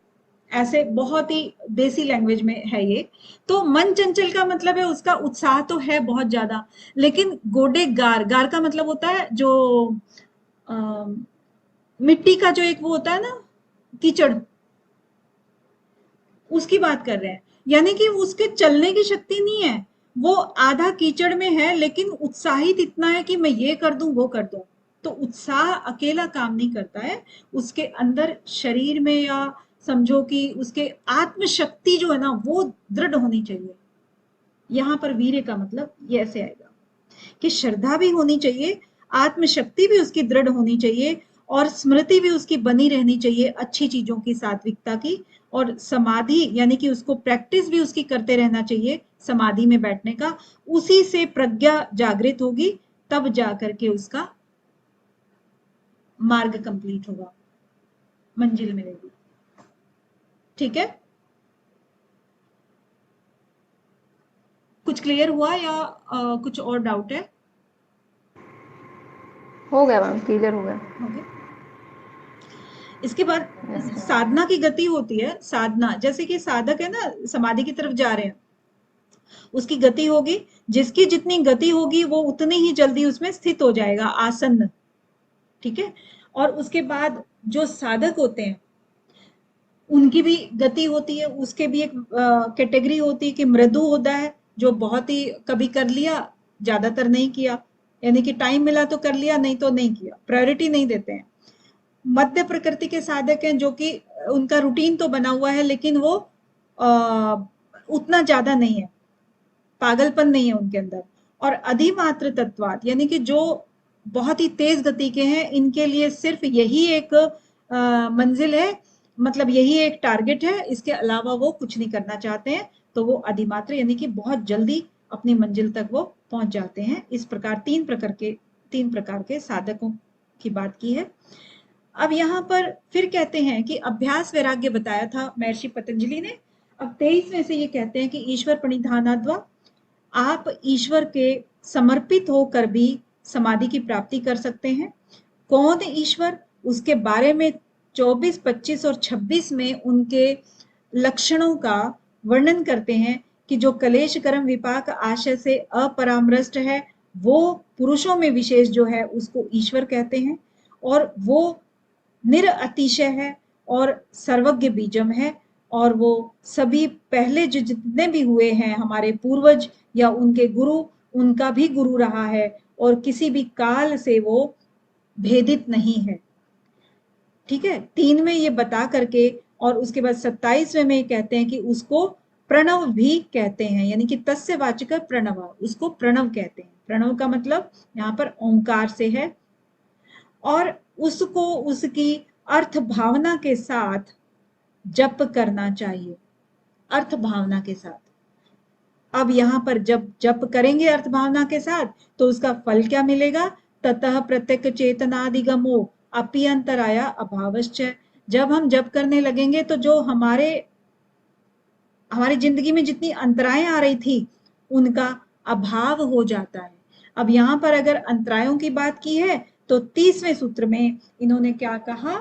ऐसे बहुत ही देसी लैंग्वेज में है ये। तो मन चंचल का मतलब है उसका उत्साह तो है बहुत ज्यादा, लेकिन गोडे गार, गार का मतलब होता है जो मिट्टी का जो एक वो होता है ना, कीचड़, उसकी बात कर रहे हैं। यानी कि उसके चलने की शक्ति नहीं है, वो आधा कीचड़ में है लेकिन उत्साहित इतना है कि मैं ये कर दूं वो कर दूं। तो उत्साह अकेला काम नहीं करता है, उसके अंदर शरीर में या समझो कि उसके आत्म शक्ति जो है ना वो दृढ़ होनी चाहिए। यहां पर वीर्य का मतलब ये ऐसे आएगा कि श्रद्धा भी होनी चाहिए, आत्मशक्ति भी उसकी दृढ़ होनी चाहिए और स्मृति भी उसकी बनी रहनी चाहिए अच्छी चीजों की, सात्विकता की। और समाधि यानी कि उसको प्रैक्टिस भी उसकी करते रहना चाहिए, समाधि में बैठने का। उसी से प्रज्ञा जागृत होगी, तब जा करके उसका मार्ग कंप्लीट होगा, मंजिल मिलेगी। ठीक है, कुछ क्लियर हुआ या कुछ और डाउट है? हो गया मैम, क्लियर हो गया। ओके। इसके बाद साधना की गति होती है। साधना जैसे कि साधक है ना, समाधि की तरफ जा रहे हैं, उसकी गति होगी, जिसकी जितनी गति होगी वो उतनी ही जल्दी उसमें स्थित हो जाएगा, आसन्न। ठीक है। और उसके बाद जो साधक होते हैं उनकी भी गति होती है, उसके भी एक कैटेगरी होती है कि मृदु होता है, जो बहुत ही कभी कर लिया, ज्यादातर नहीं किया, यानी कि टाइम मिला तो कर लिया, नहीं तो नहीं किया, प्रायोरिटी नहीं देते हैं। मध्य प्रकृति के साधक हैं जो कि उनका रूटीन तो बना हुआ है लेकिन वो उतना ज्यादा नहीं है, पागलपन नहीं है उनके अंदर। और अधिमात्र तत्वात यानी कि जो बहुत ही तेज गति के हैं, इनके लिए सिर्फ यही एक मंजिल है, मतलब यही एक टारगेट है, इसके अलावा वो कुछ नहीं करना चाहते हैं। तो वो अधिमात्र यानी कि बहुत जल्दी अपनी मंजिल तक वो पहुंच जाते हैं। इस प्रकार तीन प्रकार के साधकों की बात की है। अब यहाँ पर फिर कहते हैं कि अभ्यास वैराग्य बताया था महर्षि पतंजलि ने। अब 23वें से ये कहते हैं कि ईश्वर प्रणिधानाद्वा, आप ईश्वर के समर्पित होकर भी समाधि की प्राप्ति कर सकते हैं। कौन ईश्वर, उसके बारे में 24, 25 और 26 में उनके लक्षणों का वर्णन करते हैं कि जो कलेश कर्म विपाक आशय से अपरामृष्ट है, वो पुरुषों में विशेष जो है उसको ईश्वर कहते हैं, और वो निरअतिशय है और सर्वज्ञ बीजम है, और वो सभी पहले जो जितने भी हुए हैं हमारे पूर्वज या उनके गुरु, उनका भी गुरु रहा है, और किसी भी काल से वो भेदित नहीं है। ठीक है, 3 में ये बता करके, और उसके बाद 27वें में कहते हैं कि उसको प्रणव भी कहते हैं, यानी कि तस्य वाचक प्रणव, उसको प्रणव कहते हैं। प्रणव का मतलब यहाँ पर ओंकार से है, और उसको उसकी अर्थ भावना के साथ जप करना चाहिए, अर्थ भावना के साथ। अब यहाँ पर जब जप करेंगे अर्थ भावना के साथ, तो उसका फल क्या मिलेगा? ततः प्रत्यक चेतनादिगमो अपि अंतराया अभावश्च। जब हम जप करने लगेंगे तो जो हमारी जिंदगी में जितनी अंतराएं आ रही थी उनका अभाव हो जाता है। अब यहाँ पर अगर अंतरायों की बात की है तो 30वें सूत्र में इन्होंने क्या कहा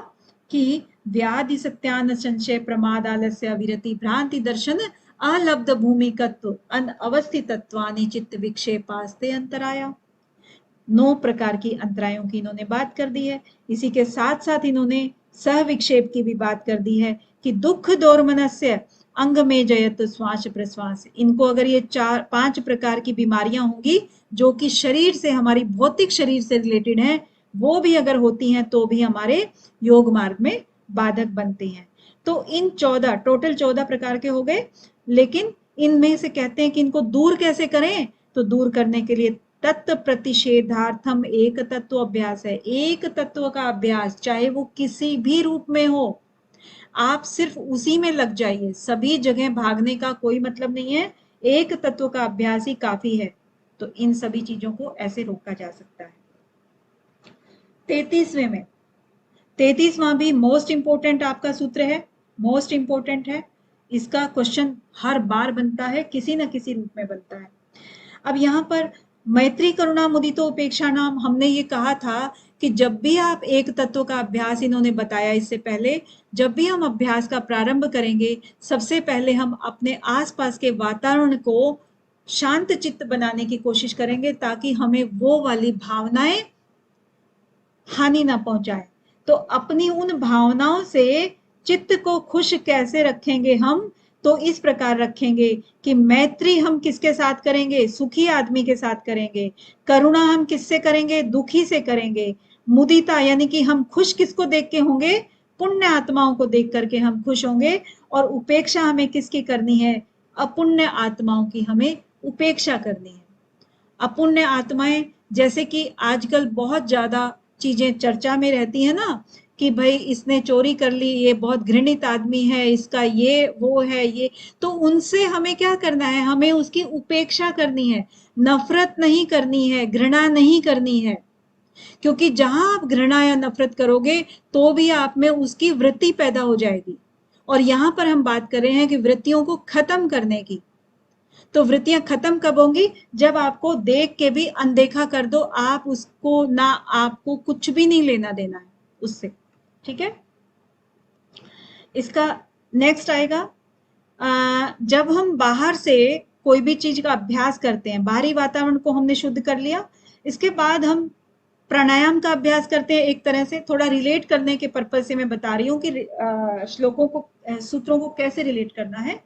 कि व्याधि सत्यान संशय प्रमाद आलस्य अविरति भ्रांति दर्शन अलब्ध भूमिकत्व अनअवस्थितत्वानि चित्त विक्षेपास्ते अंतराया। 9 प्रकार की अंतरायों की इन्होंने बात कर दी है। इसी के साथ साथ इन्होंने सह विक्षेप की भी बात कर दी है कि दुख दोर्मनस्य अंग में जयत श्वास प्रश्वास। इनको अगर ये 5 प्रकार की बीमारियां होंगी जो कि शरीर से, हमारी भौतिक शरीर से रिलेटेड हैं, वो भी अगर होती हैं तो भी हमारे योग मार्ग में बाधक बनते हैं। तो इन 14 टोटल 14 प्रकार के हो गए, लेकिन इनमें से कहते हैं कि इनको दूर कैसे करें? तो दूर करने के लिए तत्व प्रतिषेधार्थम एक तत्व अभ्यास है। एक तत्व का अभ्यास, चाहे वो किसी भी रूप में हो, आप सिर्फ उसी में लग जाइए, सभी जगह भागने का कोई मतलब नहीं है, एक तत्व का अभ्यास ही काफी है। तो इन सभी चीजों को ऐसे रोका जा सकता है। 33वें में, 33वां भी मोस्ट इंपोर्टेंट आपका सूत्र है, मोस्ट इंपोर्टेंट है। इसका क्वेश्चन हर बार बनता है, किसी न किसी रूप में बनता है। अब यहाँ पर मैत्री करुणा मुदितो उपेक्षा नाम, हमने ये कहा था कि जब भी आप एक तत्व का अभ्यास, इन्होंने बताया इससे पहले, जब भी हम अभ्यास का प्रारंभ करेंगे, सबसे पहले हम अपने आसपास के वातावरण को शांत चित्त बनाने की कोशिश करेंगे ताकि हमें वो वाली भावनाएं हानि ना पहुंचाए। तो अपनी उन भावनाओं से चित्त को खुश कैसे रखेंगे हम? तो इस प्रकार रखेंगे कि मैत्री हम किसके साथ करेंगे? सुखी आदमी के साथ करेंगे। करुणा हम किससे करेंगे? दुखी से करेंगे। मुदिता यानी कि हम खुश किसको देख के होंगे? पुण्य आत्माओं को देख करके हम खुश होंगे। और उपेक्षा हमें किसकी करनी है? अपुण्य आत्माओं की हमें उपेक्षा करनी है। अपुण्य आत्माएं, जैसे कि आजकल बहुत ज्यादा चीजें चर्चा में रहती है ना, कि भाई इसने चोरी कर ली, ये बहुत घृणित आदमी है, इसका ये वो है ये, तो उनसे हमें क्या करना है? हमें उसकी उपेक्षा करनी है, नफरत नहीं करनी है, घृणा नहीं करनी है। क्योंकि जहां आप घृणा या नफरत करोगे तो भी आप में उसकी वृत्ति पैदा हो जाएगी। और यहाँ पर हम बात कर रहे हैं कि वृत्तियों को खत्म करने की। तो वृत्तियां खत्म कब होंगी? जब आपको देख के भी अनदेखा कर दो, आप उसको ना, आपको कुछ भी नहीं लेना देना है उससे। ठीक है, इसका नेक्स्ट आएगा, जब हम बाहर से कोई भी चीज का अभ्यास करते हैं, बाहरी वातावरण को हमने शुद्ध कर लिया, इसके बाद हम प्राणायाम का अभ्यास करते हैं। एक तरह से थोड़ा रिलेट करने के पर्पज से मैं बता रही हूँ कि श्लोकों को, सूत्रों को कैसे रिलेट करना है।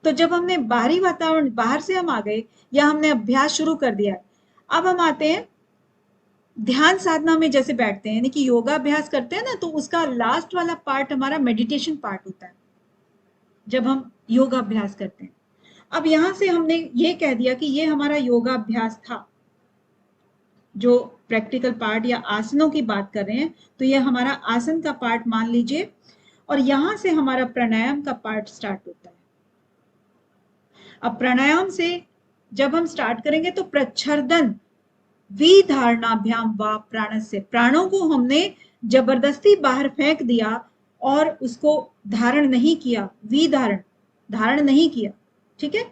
तो जब हमने बाहरी वातावरण, बाहर से हम आ गए या हमने अभ्यास शुरू कर दिया, अब हम आते हैं ध्यान साधना में। जैसे बैठते हैं, यानी कि योगा अभ्यास करते हैं ना, तो उसका लास्ट वाला पार्ट हमारा मेडिटेशन पार्ट होता है जब हम योगा अभ्यास करते हैं। अब यहां से हमने ये कह दिया कि ये हमारा योगा अभ्यास था, जो प्रैक्टिकल पार्ट या आसनों की बात कर रहे हैं, तो ये हमारा आसन का पार्ट मान लीजिए, और यहां से हमारा प्राणायाम का पार्ट स्टार्ट होता है। अब प्राणायाम से जब हम स्टार्ट करेंगे तो प्रच्छर्दन, विधारणाभ्याम वा प्राणस्य, प्राणों को हमने जबरदस्ती बाहर फेंक दिया और उसको धारण नहीं किया, विधारण, धारण नहीं किया, ठीक है।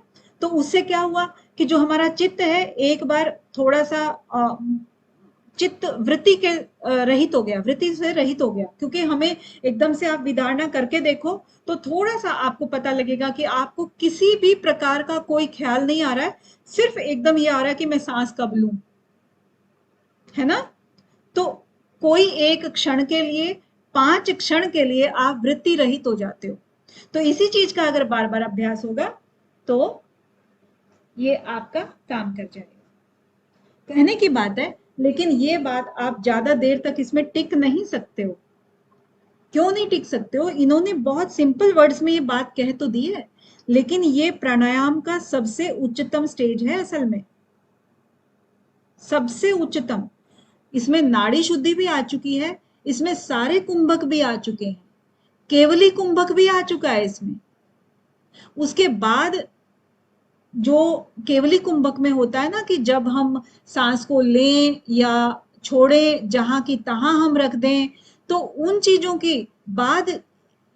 तो उससे क्या हुआ कि जो हमारा चित्त है एक बार थोड़ा सा चित्त वृत्ति के रहित हो गया, वृत्ति से रहित हो गया, क्योंकि हमें एकदम से आप विधारणा करके देखो तो थोड़ा सा आपको पता लगेगा कि आपको किसी भी प्रकार का कोई ख्याल नहीं आ रहा है, सिर्फ एकदम ये आ रहा है कि मैं सांस कब लूं, है ना। तो कोई एक क्षण के लिए, 5 क्षण के लिए आप वृत्ति रहित हो जाते हो। तो इसी चीज का अगर बार बार अभ्यास होगा तो ये आपका काम कर जाएगा। कहने की बात है, लेकिन ये बात आप ज्यादा देर तक इसमें टिक नहीं सकते हो। क्यों नहीं टिक सकते हो? इन्होंने बहुत सिंपल वर्ड्स में ये बात कह तो दी है, लेकिन ये प्राणायाम का सबसे उच्चतम स्टेज है असल में, सबसे उच्चतम। इसमें नाड़ी शुद्धि भी आ चुकी है, इसमें सारे कुंभक भी आ चुके हैं, केवली कुंभक भी आ चुका है इसमें। उसके बाद जो केवली कुंभक में होता है ना कि जब हम सांस को लें या छोड़ें, जहां की तहां हम रख दें, तो उन चीजों के बाद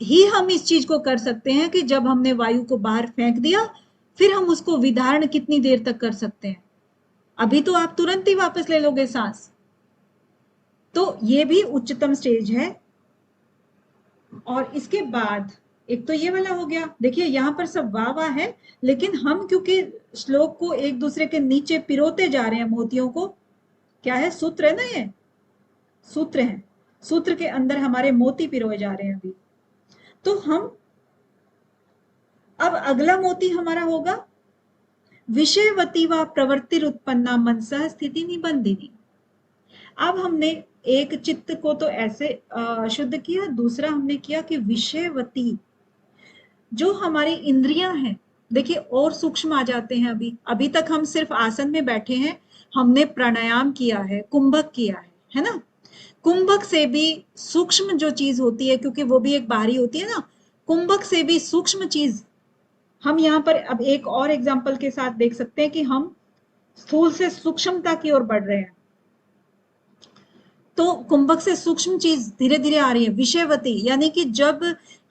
ही हम इस चीज को कर सकते हैं कि जब हमने वायु को बाहर फेंक दिया फिर हम उसको विधारण कितनी देर तक कर सकते हैं। अभी तो आप तुरंत ही वापस ले लोगे सांस। तो ये भी उच्चतम स्टेज है। और इसके बाद एक तो ये वाला हो गया, देखिए यहां पर सब वाह वाह है, लेकिन हम क्योंकि श्लोक को एक दूसरे के नीचे पिरोते जा रहे हैं, मोतियों को, क्या है, सूत्र है ना, ये सूत्र है, सूत्र के अंदर हमारे मोती पिरोए जा रहे हैं अभी। तो हम अब अगला मोती हमारा होगा विषयवती व प्रवृत्तिरुत्पन्ना मनसः स्थिति निबंधिनी। अब हमने एक चित्त को तो ऐसे शुद्ध किया, दूसरा हमने किया कि विषयवती जो हमारी इंद्रियां हैं, देखिए और सूक्ष्म आ जाते हैं। अभी तक हम सिर्फ आसन में बैठे हैं, हमने प्राणायाम किया है, कुंभक किया है ना। कुंभक से भी सूक्ष्म जो चीज होती है, क्योंकि वो भी एक बाहरी होती है ना, कुंभक से भी सूक्ष्म चीज हम यहाँ पर अब एक और एग्जाम्पल के साथ देख सकते हैं कि हम स्थूल से सूक्ष्मता की ओर बढ़ रहे हैं। तो कुंभक से सूक्ष्म चीज धीरे धीरे आ रही है, विषयवती, यानी कि जब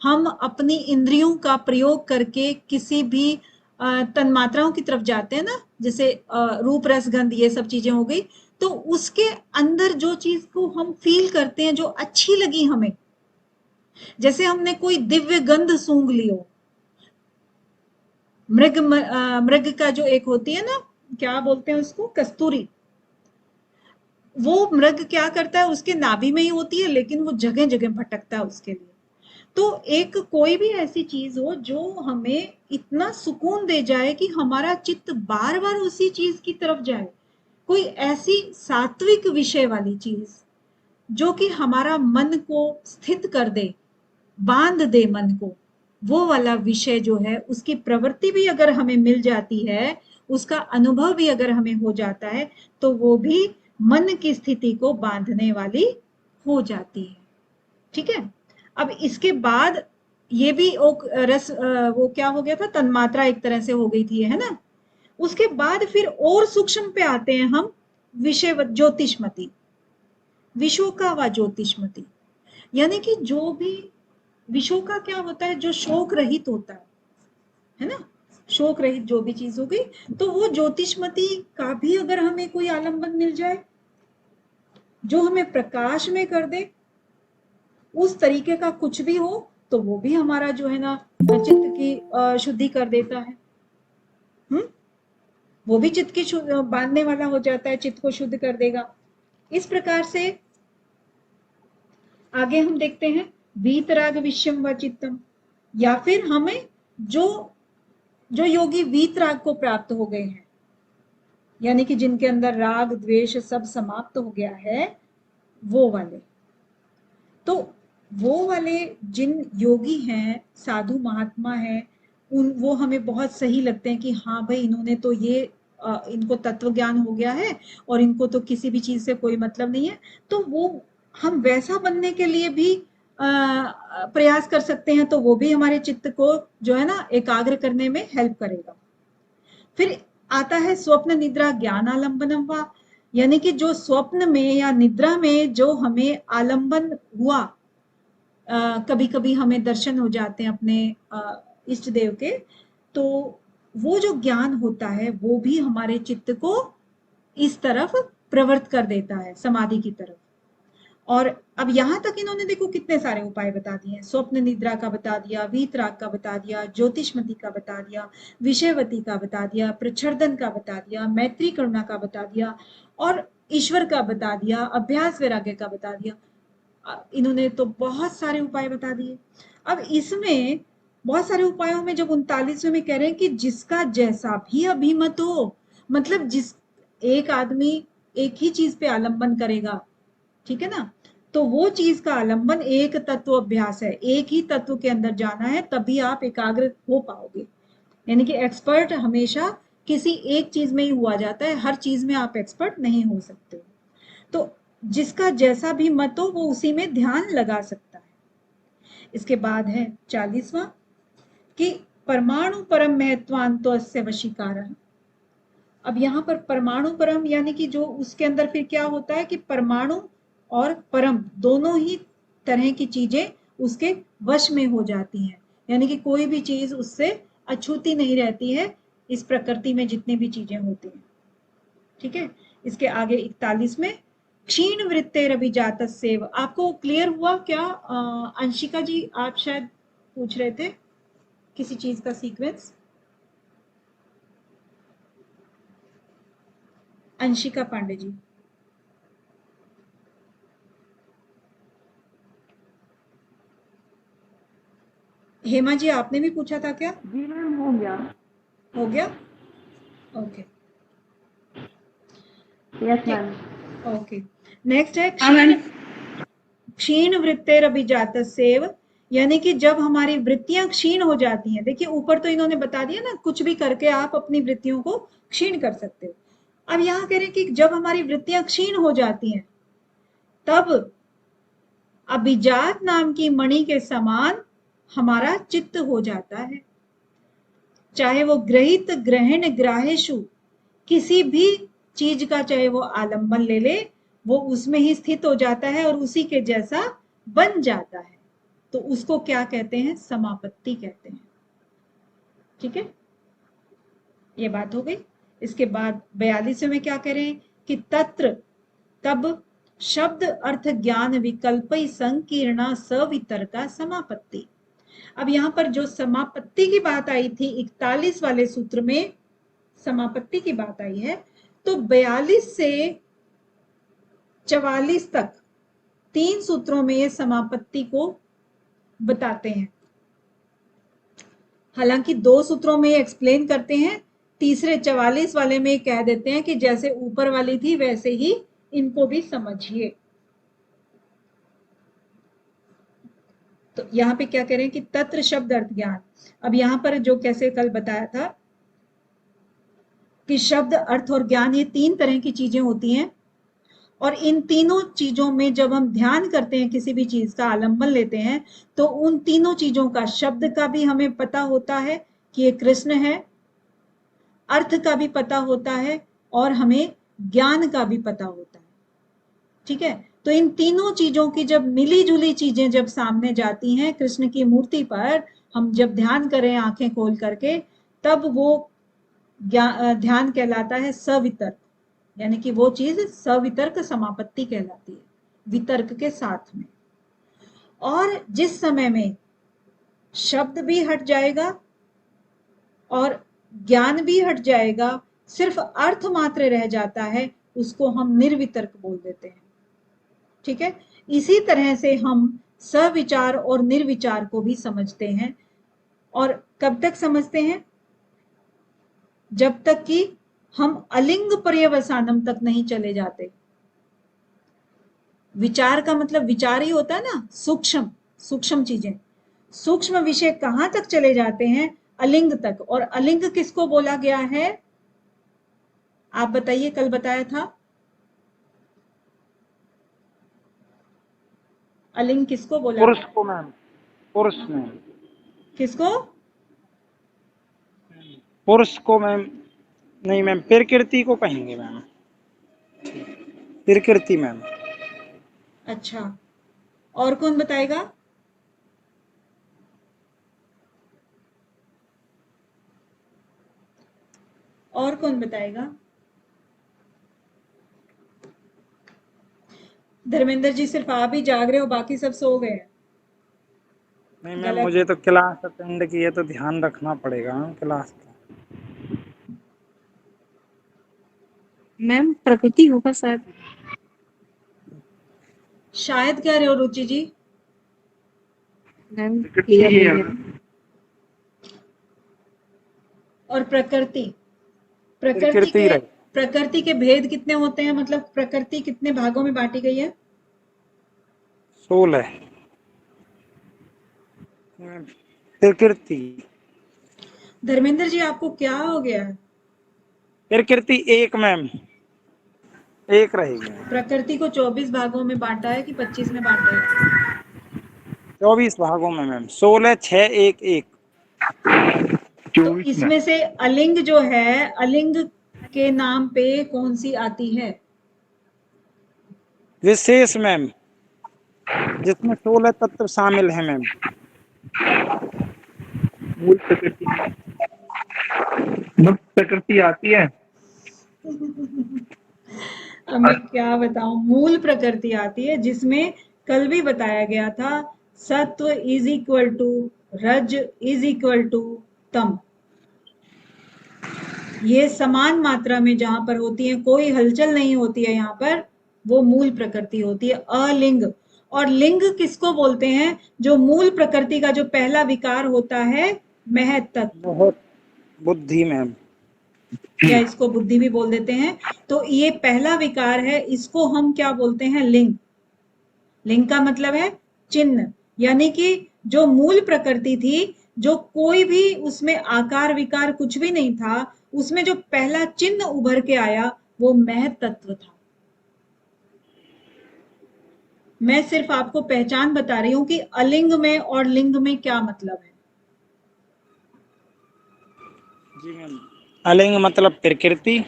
हम अपनी इंद्रियों का प्रयोग करके किसी भी तन्मात्राओं की तरफ जाते हैं ना, जैसे रूप रस गंध ये सब चीजें हो गई, तो उसके अंदर जो चीज को हम फील करते हैं, जो अच्छी लगी हमें, जैसे हमने कोई दिव्य गंध सूंघ लियो, मृग का जो एक होती है ना, क्या बोलते हैं उसको, कस्तूरी, वो मृग क्या करता है, उसके नाभि में ही होती है, लेकिन वो जगह जगह भटकता है उसके लिए। तो एक कोई भी ऐसी चीज हो जो हमें इतना सुकून दे जाए कि हमारा चित्त बार बार उसी चीज की तरफ जाए, कोई ऐसी सात्विक विषय वाली चीज जो कि हमारा मन को स्थित कर दे, बांध दे मन को, वो वाला विषय जो है, उसकी प्रवृत्ति भी अगर हमें मिल जाती है, उसका अनुभव भी अगर हमें हो जाता है, तो वो भी मन की स्थिति को बांधने वाली हो जाती है। ठीक है। अब इसके बाद ये भी वो क्या हो गया था, तन्मात्रा एक तरह से हो गई थी, है ना। उसके बाद फिर और सूक्ष्म पे आते हैं हम, विषय ज्योतिषमती, विशोका व ज्योतिषमती, यानी कि जो भी विशोका क्या होता है, जो शोक रहित होता है ना, शोक रहित जो भी चीज हो गई, तो वो ज्योतिषमती का भी अगर हमें कोई आलंबन मिल जाए जो हमें प्रकाश में कर दे, उस तरीके का कुछ भी हो, तो वो भी हमारा जो है ना चित्त की शुद्धि कर देता है। वो भी चित्त की बांधने वाला हो जाता है, चित्त को शुद्ध कर देगा। इस प्रकार से आगे हम देखते हैं वीतराग विषयम व चित्तम, या फिर हमें जो योगी वीतराग को प्राप्त हो गए हैं, यानी कि जिनके अंदर राग द्वेष सब समाप्त हो गया है, वो वाले, तो वो वाले जिन योगी हैं, साधु महात्मा हैं, वो हमें बहुत सही लगते हैं कि हाँ भाई, इन्होंने तो ये इनको तत्व ज्ञान हो गया है और इनको तो किसी भी चीज से कोई मतलब नहीं है। तो वो हम वैसा बनने के लिए भी प्रयास कर सकते हैं, तो वो भी हमारे चित्त को जो है ना एकाग्र करने में हेल्प करेगा। फिर आता है स्वप्न निद्रा ज्ञान आलंबनम वा, यानी कि जो स्वप्न में या निद्रा में जो हमें आलंबन हुआ, कभी कभी हमें दर्शन हो जाते हैं अपने इष्ट देव के, तो वो जो ज्ञान होता है वो भी हमारे चित्त को इस तरफ प्रवृत्त कर देता है, समाधि की तरफ। और अब यहां तक इन्होंने देखो कितने सारे उपाय बता दिए हैं। स्वप्न निद्रा का बता दिया, वीतराग का बता दिया, ज्योतिषमती का बता दिया, विषयवती का बता दिया, प्रच्छर्दन का बता दिया, मैत्री करुणा का बता दिया, और ईश्वर का बता दिया, अभ्यास वैराग्य का बता दिया। इन्होंने तो बहुत सारे उपाय बता दिए। अब इसमें बहुत सारे उपायों में जब 39वें में कह रहे हैं कि जिसका जैसा भी अभिमत हो, मतलब जिस एक आदमी एक ही चीज पे आलंबन करेगा, ठीक है ना, तो वो चीज का आलंबन एक तत्व अभ्यास है, एक ही तत्व के अंदर जाना है, तभी आप एकाग्र हो पाओगे। यानी कि एक्सपर्ट हमेशा किसी एक चीज में ही हुआ जाता है, हर चीज में आप एक्सपर्ट नहीं हो सकते। तो जिसका जैसा भी मत हो वो उसी में ध्यान लगा सकता है। इसके बाद है 40वां कि परमाणु परम महत्वांतो अस्य वशीकारः। अब यहाँ पर परमाणु परम यानी कि जो उसके अंदर फिर क्या होता है कि परमाणु और परम दोनों ही तरह की चीजें उसके वश में हो जाती हैं, यानी कि कोई भी चीज उससे अछूती नहीं रहती है, इस प्रकृति में जितनी भी चीजें होती हैं। ठीक है, इसके आगे 41 में क्षीण वृत्तेरभिजातस्यैव। आपको क्लियर हुआ क्या? अंशिका जी आप शायद पूछ रहे थे किसी चीज का सीक्वेंस। अंशिका पांडे जी। हेमा जी आपने भी पूछा था क्या? जी मैम हो गया। हो गया, okay yes ma'am. Okay. Next है हाँ मैम। क्षीण वृत्तेरभिजातस्यैव, यानी कि जब हमारी वृत्तियां क्षीण हो जाती हैं। देखिए ऊपर तो इन्होंने बता दिया ना, कुछ भी करके आप अपनी वृत्तियों को क्षीण कर सकते हो। अब यहाँ कह रहे हैं कि जब हमारी वृत्तियां क्षीण हो जाती हैं तब अभिजात नाम की मणि के समान हमारा चित्त हो जाता है। चाहे वो ग्रहित ग्रहण ग्राहेशु किसी भी चीज का चाहे वो आलंबन ले ले, वो उसमें ही स्थित हो जाता है और उसी के जैसा बन जाता है। तो उसको क्या कहते हैं? समापत्ति कहते हैं। ठीक है, ये बात हो गई। इसके बाद 42वें में क्या कह रहे हैं कि तत्र तब शब्द अर्थ ज्ञान विकल्प संकीर्णा सवितर्का समापत्ति। अब यहां पर जो समापत्ति की बात आई थी 41 वाले सूत्र में समापत्ति की बात आई है, तो 42 से 44 तक 3 सूत्रों में ये समापत्ति को बताते हैं। हालांकि 2 सूत्रों में एक्सप्लेन करते हैं, तीसरे 44 वाले में कह देते हैं कि जैसे ऊपर वाली थी वैसे ही इनको भी समझिए। तो यहाँ पे क्या कह रहे हैं कि तत्र शब्द अर्थ ज्ञान। अब यहाँ पर जो कैसे कल बताया था कि शब्द अर्थ और ज्ञान ये 3 तरह की चीजें होती हैं, और इन तीनों चीजों में जब हम ध्यान करते हैं, किसी भी चीज का आलंबन लेते हैं, तो उन तीनों चीजों का शब्द का भी हमें पता होता है कि ये कृष्ण है, अर्थ का भी पता होता है, और हमें ज्ञान का भी पता होता है। ठीक है, तो इन तीनों चीजों की जब मिली जुली चीजें जब सामने जाती हैं कृष्ण की मूर्ति पर, हम जब ध्यान करें आंखें खोल करके, तब वो ध्यान कहलाता है सवितर्क, यानी कि वो चीज सवितर्क समापत्ति कहलाती है, वितर्क के साथ में। और जिस समय में शब्द भी हट जाएगा और ज्ञान भी हट जाएगा, सिर्फ अर्थ मात्र रह जाता है, उसको हम निर्वितर्क बोल देते हैं। ठीक है, इसी तरह से हम सविचार और निर्विचार को भी समझते हैं। और कब तक समझते हैं? जब तक कि हम अलिंग पर्यवसानम तक नहीं चले जाते। विचार का मतलब विचार ही होता है ना, सूक्ष्म सूक्ष्म चीजें। सूक्ष्म विषय कहां तक चले जाते हैं? अलिंग तक। और अलिंग किसको बोला गया है? आप बताइए, कल बताया था। अलिंग किसको बोला? पुरुष को मैम, पुरुष में। किसको? पुरुष को मैम, नहीं मैम प्रकृति को कहेंगे मैम। प्रकृति मैम। अच्छा, और कौन बताएगा? और कौन बताएगा? धर्मेंद्र जी सिर्फ आप ही जाग रहे हो, बाकी सब सो गए हैं। नहीं मैम, गलत। मुझे तो क्लास अटेंड की है तो ध्यान रखना पड़ेगा क्लास का। मैम प्रकृति होगा शायद। शायद कह रहे हो रुचि जी? मैम प्रकृति क्लियर ही नहीं है। है। और प्रकृति, प्रकृति प्रकृति के रहे। प्रकृति के भेद कितने होते हैं? मतलब प्रकृति कितने भागों में बांटी गई है? 16 प्रकृति। धर्मेंद्र जी आपको क्या हो गया है? प्रकृति एक मैम, एक रहेगी। प्रकृति को 24 भागों में बांटा है कि 25 में बांटा है? 24 भागों में मैम, 16 6 1 1। तो 24 में। इसमें से अलिंग जो है, अलिंग के नाम पे कौन सी आती है? विशेष मैम, जिसमें 16 तत्व शामिल हैं मैम। मूल प्रकृति में प्रकृति आती है। अब मैं क्या बताऊं, मूल प्रकृति आती है, जिसमें कल भी बताया गया था सत्व इज इक्वल टू रज इज इक्वल टू तम। ये समान मात्रा में जहां पर होती है, कोई हलचल नहीं होती है, यहाँ पर वो मूल प्रकृति होती है। अलिंग। और लिंग किसको बोलते हैं? जो मूल प्रकृति का जो पहला विकार होता है, महत्त्व, बहुत बुद्धि मैम। या इसको बुद्धि भी बोल देते हैं। तो ये पहला विकार है, इसको हम क्या बोलते हैं? लिंग। लिंग का मतलब है चिन्ह, यानी कि जो मूल प्रकृति थी, जो कोई भी उसमें आकार विकार कुछ भी नहीं था, उसमें जो पहला चिन्ह उभर के आया वो महत् तत्व था। मैं सिर्फ आपको पहचान बता रही हूं कि अलिंग में और लिंग में क्या मतलब है। जी मैम, अलिंग मतलब प्रकृति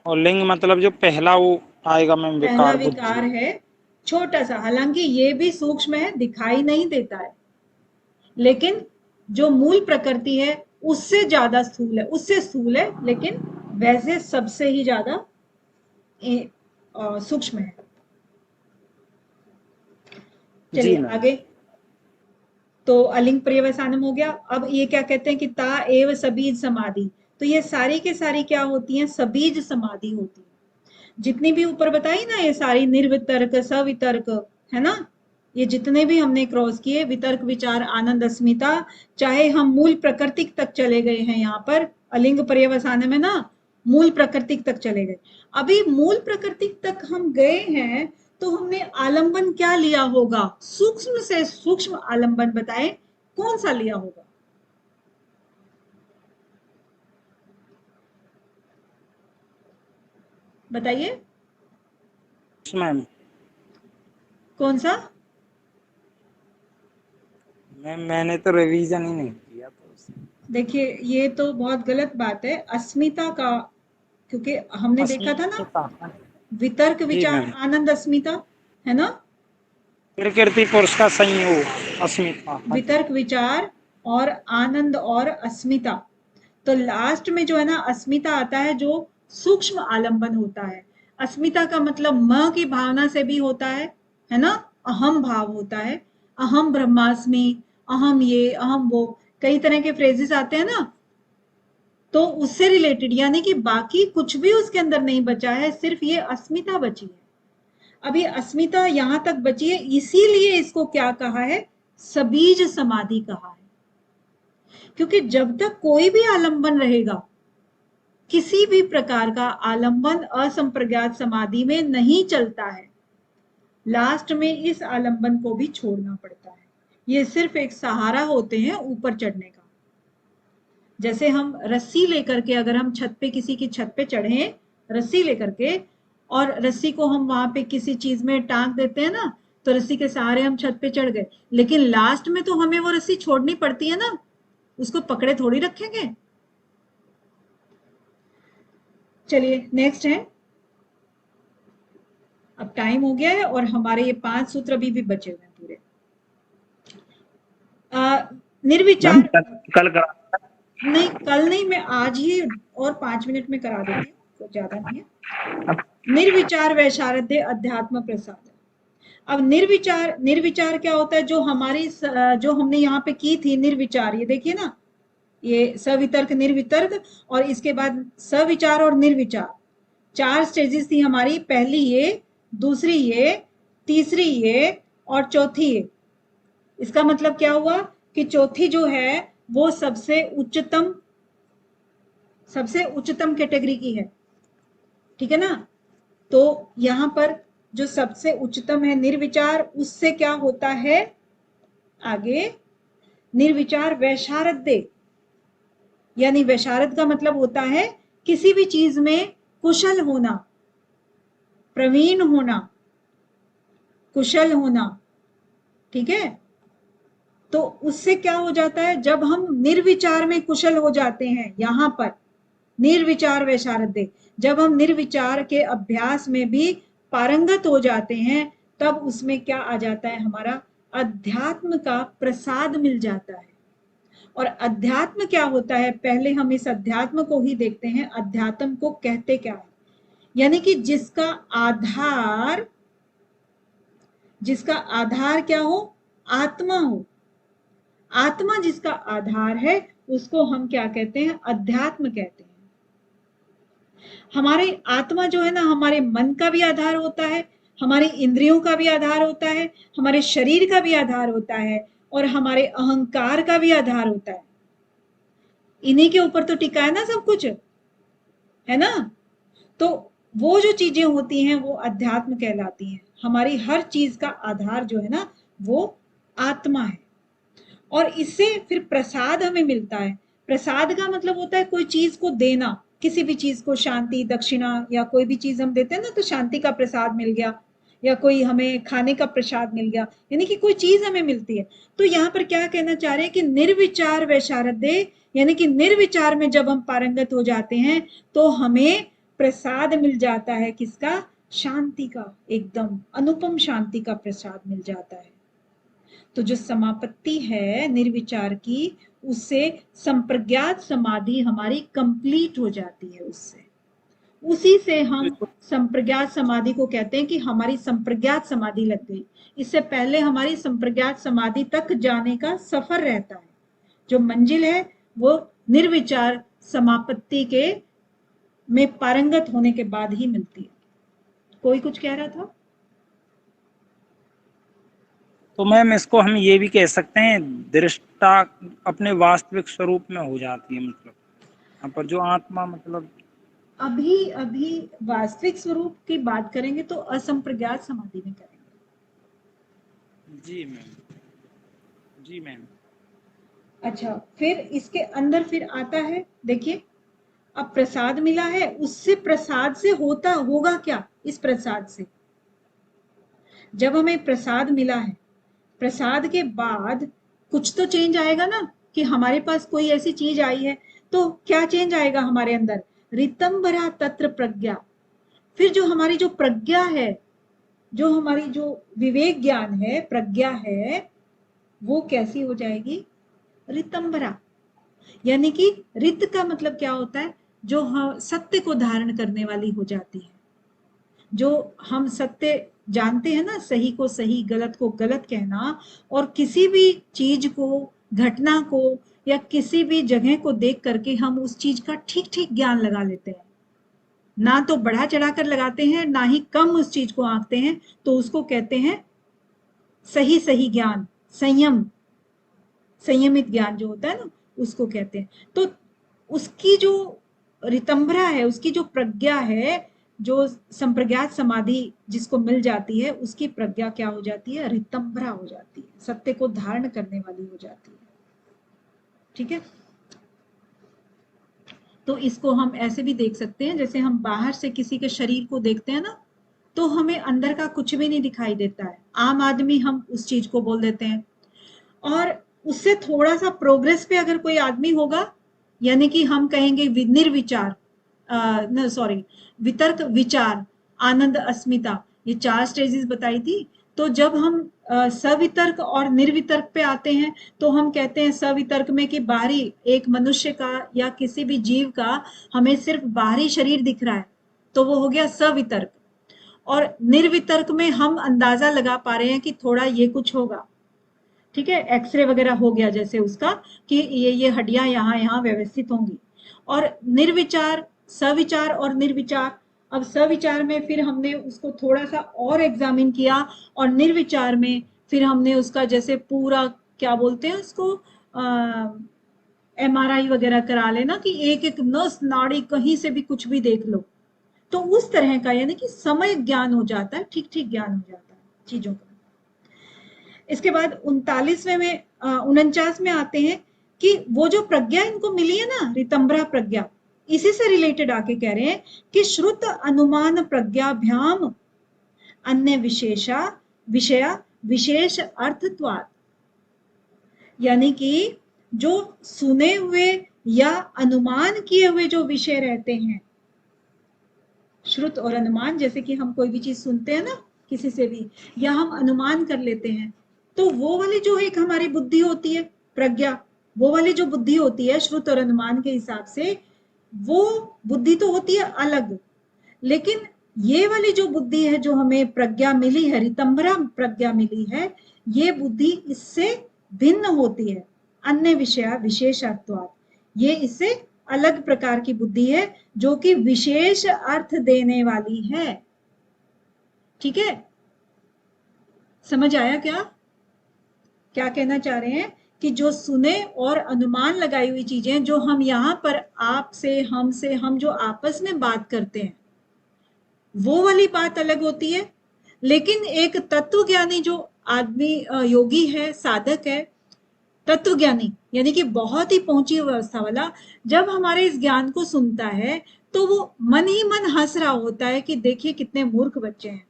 और लिंग मतलब जो पहला वो आएगा मैम, पहला विकार विकार बुद्धि। है छोटा सा, हालांकि ये भी सूक्ष्म है, दिखाई नहीं देता है, लेकिन जो मूल प्रकृति है उससे ज्यादा स्थूल है, उससे स्थूल है, लेकिन वैसे सबसे ही ज्यादा सूक्ष्म है। जी चलिए मैम। आगे। तो अलिंग पर्यवसानम हो गया। अब ये क्या कहते हैं कि ता एव सबीज समाधि। तो ये सारी के सारी क्या होती हैं? सबीज समाधि होती है। जितनी भी ऊपर बताई ना, ये सारी निर्वितर्क सवितर्क, है ना, ये जितने भी हमने क्रॉस किए, वितर्क विचार आनंद अस्मिता, चाहे हम मूल प्रकृतिक तक चले गए हैं, यहाँ पर अलिंग पर्यवसान में ना मूल प्रकृतिक तक चले गए। अभी मूल प्रकृतिक तक हम गए हैं तो हमने आलंबन क्या लिया होगा? सूक्ष्म से सूक्ष्म आलंबन बताएं, कौन सा लिया होगा? बताइए मैम कौन सा? मैम मैंने तो रिवीजन ही नहीं किया तो। देखिए ये तो बहुत गलत बात है, अस्मिता का, क्योंकि हमने देखा था ना अस्मिता। वितर्क जी विचार मैम, आनंद अस्मिता, है ना, प्रकृति पुरुष का संयोग अस्मिता। हाँ जी। वितर्क विचार और आनंद और अस्मिता। तो लास्ट में जो है ना अस्मिता आता है, जो सूक्ष्म आलंबन होता है। अस्मिता का मतलब म की भावना से भी होता है ना, अहम भाव होता है, अहम ब्रह्मास्मि, अहम ये अहम वो, कई तरह के फ्रेजेस आते हैं ना, तो उससे रिलेटेड, यानी कि बाकी कुछ भी उसके अंदर नहीं बचा है, सिर्फ ये अस्मिता बची है। अभी अस्मिता यहां तक बची है, इसीलिए इसको क्या कहा है? सबीज समाधि कहा है। क्योंकि जब तक कोई भी आलंबन रहेगा, किसी भी प्रकार का आलंबन असंप्रज्ञात समाधि में नहीं चलता है, लास्ट में इस आलंबन को भी छोड़ना पड़ता है। ये सिर्फ एक सहारा होते हैं ऊपर चढ़ने का। जैसे हम रस्सी लेकर के, अगर हम छत पे, किसी की छत पे चढ़े रस्सी लेकर के, और रस्सी को हम वहां पे किसी चीज में टांग देते हैं ना, तो रस्सी के सहारे हम छत पे चढ़ गए, लेकिन लास्ट में तो हमें वो रस्सी छोड़नी पड़ती है ना, उसको पकड़े थोड़ी रखेंगे। चलिए नेक्स्ट है अब टाइम हो गया है और हमारे ये 5 सूत्र अभी भी बचे हुए हैं पूरे। निर्विचार कल करा नहीं, कल नहीं, मैं आज ही और 5 मिनट में करा देती हूँ, तो ज्यादा नहीं है। निर्विचार वैशारद्य अध्यात्म प्रसाद। अब निर्विचार क्या होता है? जो हमारी जो हमने यहाँ पे की थी निर्विचार, ये देखिए ना, ये सवितर्क निर्वितर्क और इसके बाद सविचार और निर्विचार, 4 स्टेजेस थी हमारी। पहली ये, दूसरी ये, तीसरी ये और चौथी ये। इसका मतलब क्या हुआ कि चौथी जो है वो सबसे उच्चतम कैटेगरी की है, ठीक है ना। तो यहां पर जो सबसे उच्चतम है निर्विचार, उससे क्या होता है आगे? निर्विचार वैशारद्य, यानी वैशारद का मतलब होता है किसी भी चीज में कुशल होना, प्रवीण होना, कुशल होना, ठीक है। तो उससे क्या हो जाता है? जब हम निर्विचार में कुशल हो जाते हैं, यहां पर निर्विचार वैशारद्य, जब हम निर्विचार के अभ्यास में भी पारंगत हो जाते हैं, तब उसमें क्या आ जाता है? हमारा अध्यात्म का प्रसाद मिल जाता है। और अध्यात्म क्या होता है? पहले हम इस अध्यात्म को ही देखते हैं। अध्यात्म को कहते क्या है? यानी कि जिसका आधार क्या हो? आत्मा हो। आत्मा जिसका आधार है उसको हम क्या कहते हैं? अध्यात्म कहते हैं। हमारे आत्मा जो है ना, हमारे मन का भी आधार होता है, हमारी इंद्रियों का भी आधार होता है, हमारे शरीर का भी आधार होता है और हमारे अहंकार का भी आधार होता है। इन्हीं के ऊपर तो टिका है ना सब कुछ, है ना। तो वो जो चीजें होती हैं वो अध्यात्म कहलाती हैं। हमारी हर चीज का आधार जो है ना वो आत्मा है। और इससे फिर प्रसाद हमें मिलता है। प्रसाद का मतलब होता है कोई चीज को देना, किसी भी चीज को, शांति, दक्षिणा या कोई भी चीज हम देते हैं ना, तो शांति का प्रसाद मिल गया, या कोई हमें खाने का प्रसाद मिल गया, यानी कि कोई चीज हमें मिलती है। तो यहाँ पर क्या कहना चाह रहे हैं कि निर्विचार वैशारद्य, यानी कि निर्विचार में जब हम पारंगत हो जाते हैं तो हमें प्रसाद मिल जाता है। किसका? शांति का, एकदम अनुपम शांति का प्रसाद मिल जाता है। तो जो समापत्ति है निर्विचार की, उससे संप्रज्ञात समाधि हमारी कंप्लीट हो जाती है। उससे, उसी से हम संप्रज्ञात समाधि को कहते हैं कि हमारी संप्रज्ञात समाधि लग गई। इससे पहले हमारी संप्रज्ञात समाधि तक जाने का सफर रहता है। जो मंजिल है वो निर्विचार समापत्ति के में पारंगत होने के बाद ही मिलती है। कोई कुछ कह रहा था? तो मैम इसको हम ये भी कह सकते हैं, दृष्टा अपने वास्तविक स्वरूप में हो जाती है, मतलब यहाँ पर जो आत्मा, मतलब अभी वास्तविक स्वरूप की बात करेंगे तो असंप्रज्ञात समाधि में करेंगे। जी मैम, जी मैम। अच्छा, फिर इसके अंदर फिर आता है, देखिए अब प्रसाद मिला है, उससे प्रसाद से होगा क्या? इस प्रसाद से जब हमें प्रसाद मिला है, प्रसाद के बाद कुछ तो चेंज आएगा ना, कि हमारे पास कोई ऐसी चीज आई है, तो क्या चेंज आएगा हमारे अंदर? रितंबरा तत्र प्रज्ञा। फिर जो हमारी जो प्रज्ञा है, जो हमारी जो विवेक ज्ञान है, प्रज्ञा है, वो कैसी हो जाएगी? रितंबरा। यानी कि रित का मतलब क्या होता है? जो सत्य को धारण करने वाली हो जाती है। जो हम सत्य जानते हैं ना, सही को सही, गलत को गलत कहना, और किसी भी चीज को, घटना को या किसी भी जगह को देख करके हम उस चीज का ठीक ठीक ज्ञान लगा लेते हैं। ना तो बढ़ा चढ़ाकर लगाते हैं, ना ही कम उस चीज को आंकते हैं। तो उसको कहते हैं सही सही ज्ञान, संयमित ज्ञान जो होता है ना, उसको कहते हैं। तो उसकी जो रितंबरा है, उसकी जो प्रज्ञा है, जो संप्रज्ञात समाधि जिसको मिल जाती है, उसकी प्रज्ञा क्या हो जाती है? रितंबरा हो जाती है, सत्य को धारण करने वाली हो जाती है। ठीक है। तो इसको हम ऐसे भी देख सकते हैं, जैसे हम बाहर से किसी के शरीर को देखते हैं ना, तो हमें अंदर का कुछ भी नहीं दिखाई देता है। आम आदमी हम उस चीज को बोल देते हैं। और उससे थोड़ा सा प्रोग्रेस पे अगर कोई आदमी होगा, यानी कि हम कहेंगे निर्विचार, वितर्क विचार, आनंद अस्मिता, ये 4 स्टेजेस बताई थी। तो जब हम सवितर्क और निर्वितर्क पे आते हैं तो हम कहते हैं सवितर्क में कि बाहरी एक मनुष्य का या किसी भी जीव का हमें सिर्फ बाहरी शरीर दिख रहा है, तो वो हो गया सवितर्क। और निर्वितर्क में हम अंदाजा लगा पा रहे हैं कि थोड़ा ये कुछ होगा, ठीक है, एक्सरे वगैरह हो गया जैसे उसका कि ये हड्डियां यहाँ व्यवस्थित होंगी। और निर्विचार, सविचार और निर्विचार, अब सविचार में फिर हमने उसको थोड़ा सा और एग्जामिन किया और निर्विचार में फिर हमने उसका जैसे पूरा क्या बोलते हैं उसको MRI वगैरह करा लेना कि एक एक नस नाड़ी कहीं से भी कुछ भी देख लो, तो उस तरह का यानी कि समय ज्ञान हो जाता है, ठीक ठीक ज्ञान हो जाता है चीजों का। इसके बाद 39वें में 49 में आते हैं कि वो जो प्रज्ञा इनको मिली है ना, रितंभरा प्रज्ञा, इसी से रिलेटेड आके कह रहे हैं कि श्रुत अनुमान प्रज्ञाभ्याम अन्य विषया विशेष अर्थत्वात्, यानी कि जो सुने हुए या अनुमान किए हुए जो विषय रहते हैं, श्रुत और अनुमान, जैसे कि हम कोई भी चीज सुनते हैं ना किसी से भी, या हम अनुमान कर लेते हैं, तो वो वाली जो एक हमारी बुद्धि होती है प्रज्ञा, वो वाली जो बुद्धि होती है श्रुत और अनुमान के हिसाब से, वो बुद्धि तो होती है अलग, लेकिन ये वाली जो बुद्धि है जो हमें प्रज्ञा मिली है, रितंभरा प्रज्ञा मिली है, ये बुद्धि इससे भिन्न होती है। अन्य विषय विशेषार्थत्वात्, ये इससे अलग प्रकार की बुद्धि है जो कि विशेष अर्थ देने वाली है। ठीक है, समझ आया क्या कहना चाह रहे हैं कि जो सुने और अनुमान लगाई हुई चीजें जो हम यहाँ पर आपसे हमसे हम जो आपस में बात करते हैं, वो वाली बात अलग होती है। लेकिन एक तत्वज्ञानी जो आदमी योगी है, साधक है, तत्वज्ञानी यानी कि बहुत ही पहुंची अवस्था वाला, जब हमारे इस ज्ञान को सुनता है तो वो मन ही मन हंस रहा होता है कि देखिए कितने मूर्ख बच्चे हैं।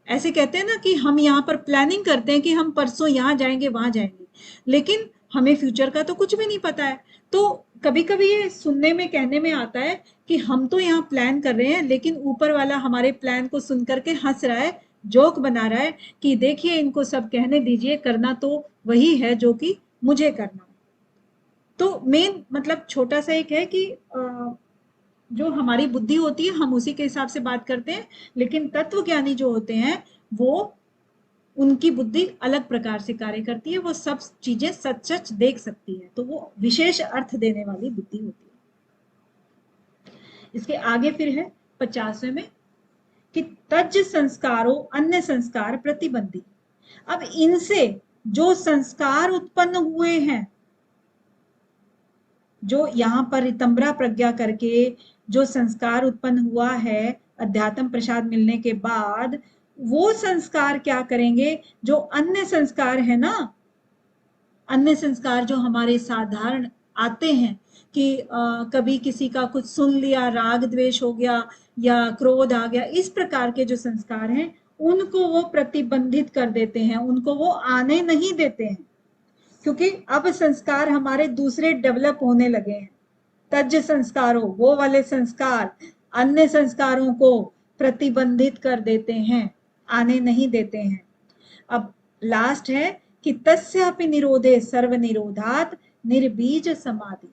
ऐसे कहते हैं ना कि हम यहाँ पर प्लानिंग करते हैं कि हम परसों यहाँ जाएंगे वहां जाएंगे, लेकिन हमें फ्यूचर का तो कुछ भी नहीं पता है। तो कभी कभी ये सुनने में कहने में आता है कि हम तो यहाँ प्लान कर रहे हैं, लेकिन ऊपर वाला हमारे प्लान को सुन करके हंस रहा है, जोक बना रहा है कि देखिए इनको सब कहने दीजिए, करना तो वही है जो कि मुझे करना। तो मेन मतलब छोटा सा एक है कि जो हमारी बुद्धि होती है हम उसी के हिसाब से बात करते हैं, लेकिन तत्वज्ञानी जो होते हैं वो उनकी बुद्धि अलग प्रकार से कार्य करती है, वो सब चीजें सच सच देख सकती है, तो वो विशेष अर्थ देने वाली बुद्धि होती है। इसके आगे फिर है 50वें में कि तज संस्कारों अन्य संस्कार प्रतिबंधी। अब इनसे जो संस्कार उत्पन्न हुए हैं, जो यहाँ पर रितंभरा प्रज्ञा करके जो संस्कार उत्पन्न हुआ है अध्यात्म प्रसाद मिलने के बाद, वो संस्कार क्या करेंगे, जो अन्य संस्कार है ना, अन्य संस्कार जो हमारे साधारण आते हैं कि कभी किसी का कुछ सुन लिया, राग द्वेष हो गया या क्रोध आ गया, इस प्रकार के जो संस्कार हैं उनको वो प्रतिबंधित कर देते हैं, उनको वो आने नहीं देते हैं, क्योंकि अब संस्कार हमारे दूसरे डेवलप होने लगे हैं। तज संस्कारों, वो वाले संस्कार अन्य संस्कारों को प्रतिबंधित कर देते हैं, आने नहीं देते हैं। अब लास्ट है कि तस्यापि निरोधे सर्व निरोधात निर्बीज समाधि,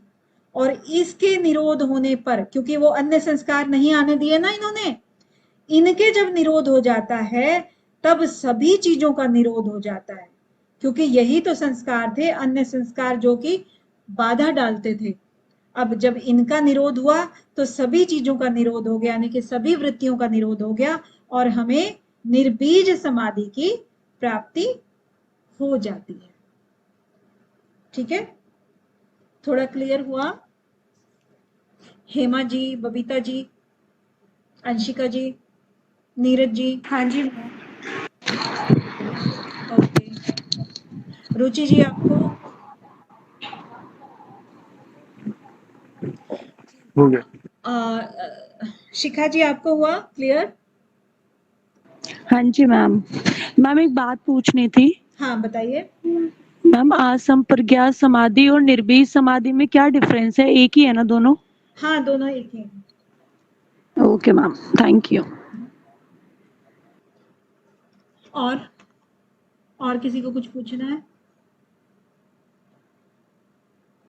और इसके निरोध होने पर, क्योंकि वो अन्य संस्कार नहीं आने दिए ना इन्होंने, इनके जब निरोध हो जाता है तब सभी चीजों का निरोध हो जाता है, क्योंकि यही तो संस्कार थे, अन्य संस्कार जो कि बाधा डालते थे। अब जब इनका निरोध हुआ तो सभी चीजों का निरोध हो गया, यानी कि सभी वृत्तियों का निरोध हो गया और हमें निर्बीज समाधि की प्राप्ति हो जाती है। ठीक है, थोड़ा क्लियर हुआ? हेमा जी, बबीता जी, अंशिका जी, नीरज जी? हाँ जी। ओके, रुचि जी आपको? हो गया। शिखा जी आपको हुआ क्लियर? हाँ जी मैम। मैम एक बात पूछनी थी। हाँ बताइए। मैम असंप्रज्ञात समाधि और निर्बीज समाधि में क्या डिफरेंस है, एक ही है ना दोनों? हाँ दोनों एक ही हैं। Okay ma'am, thank you. और किसी को कुछ पूछना है?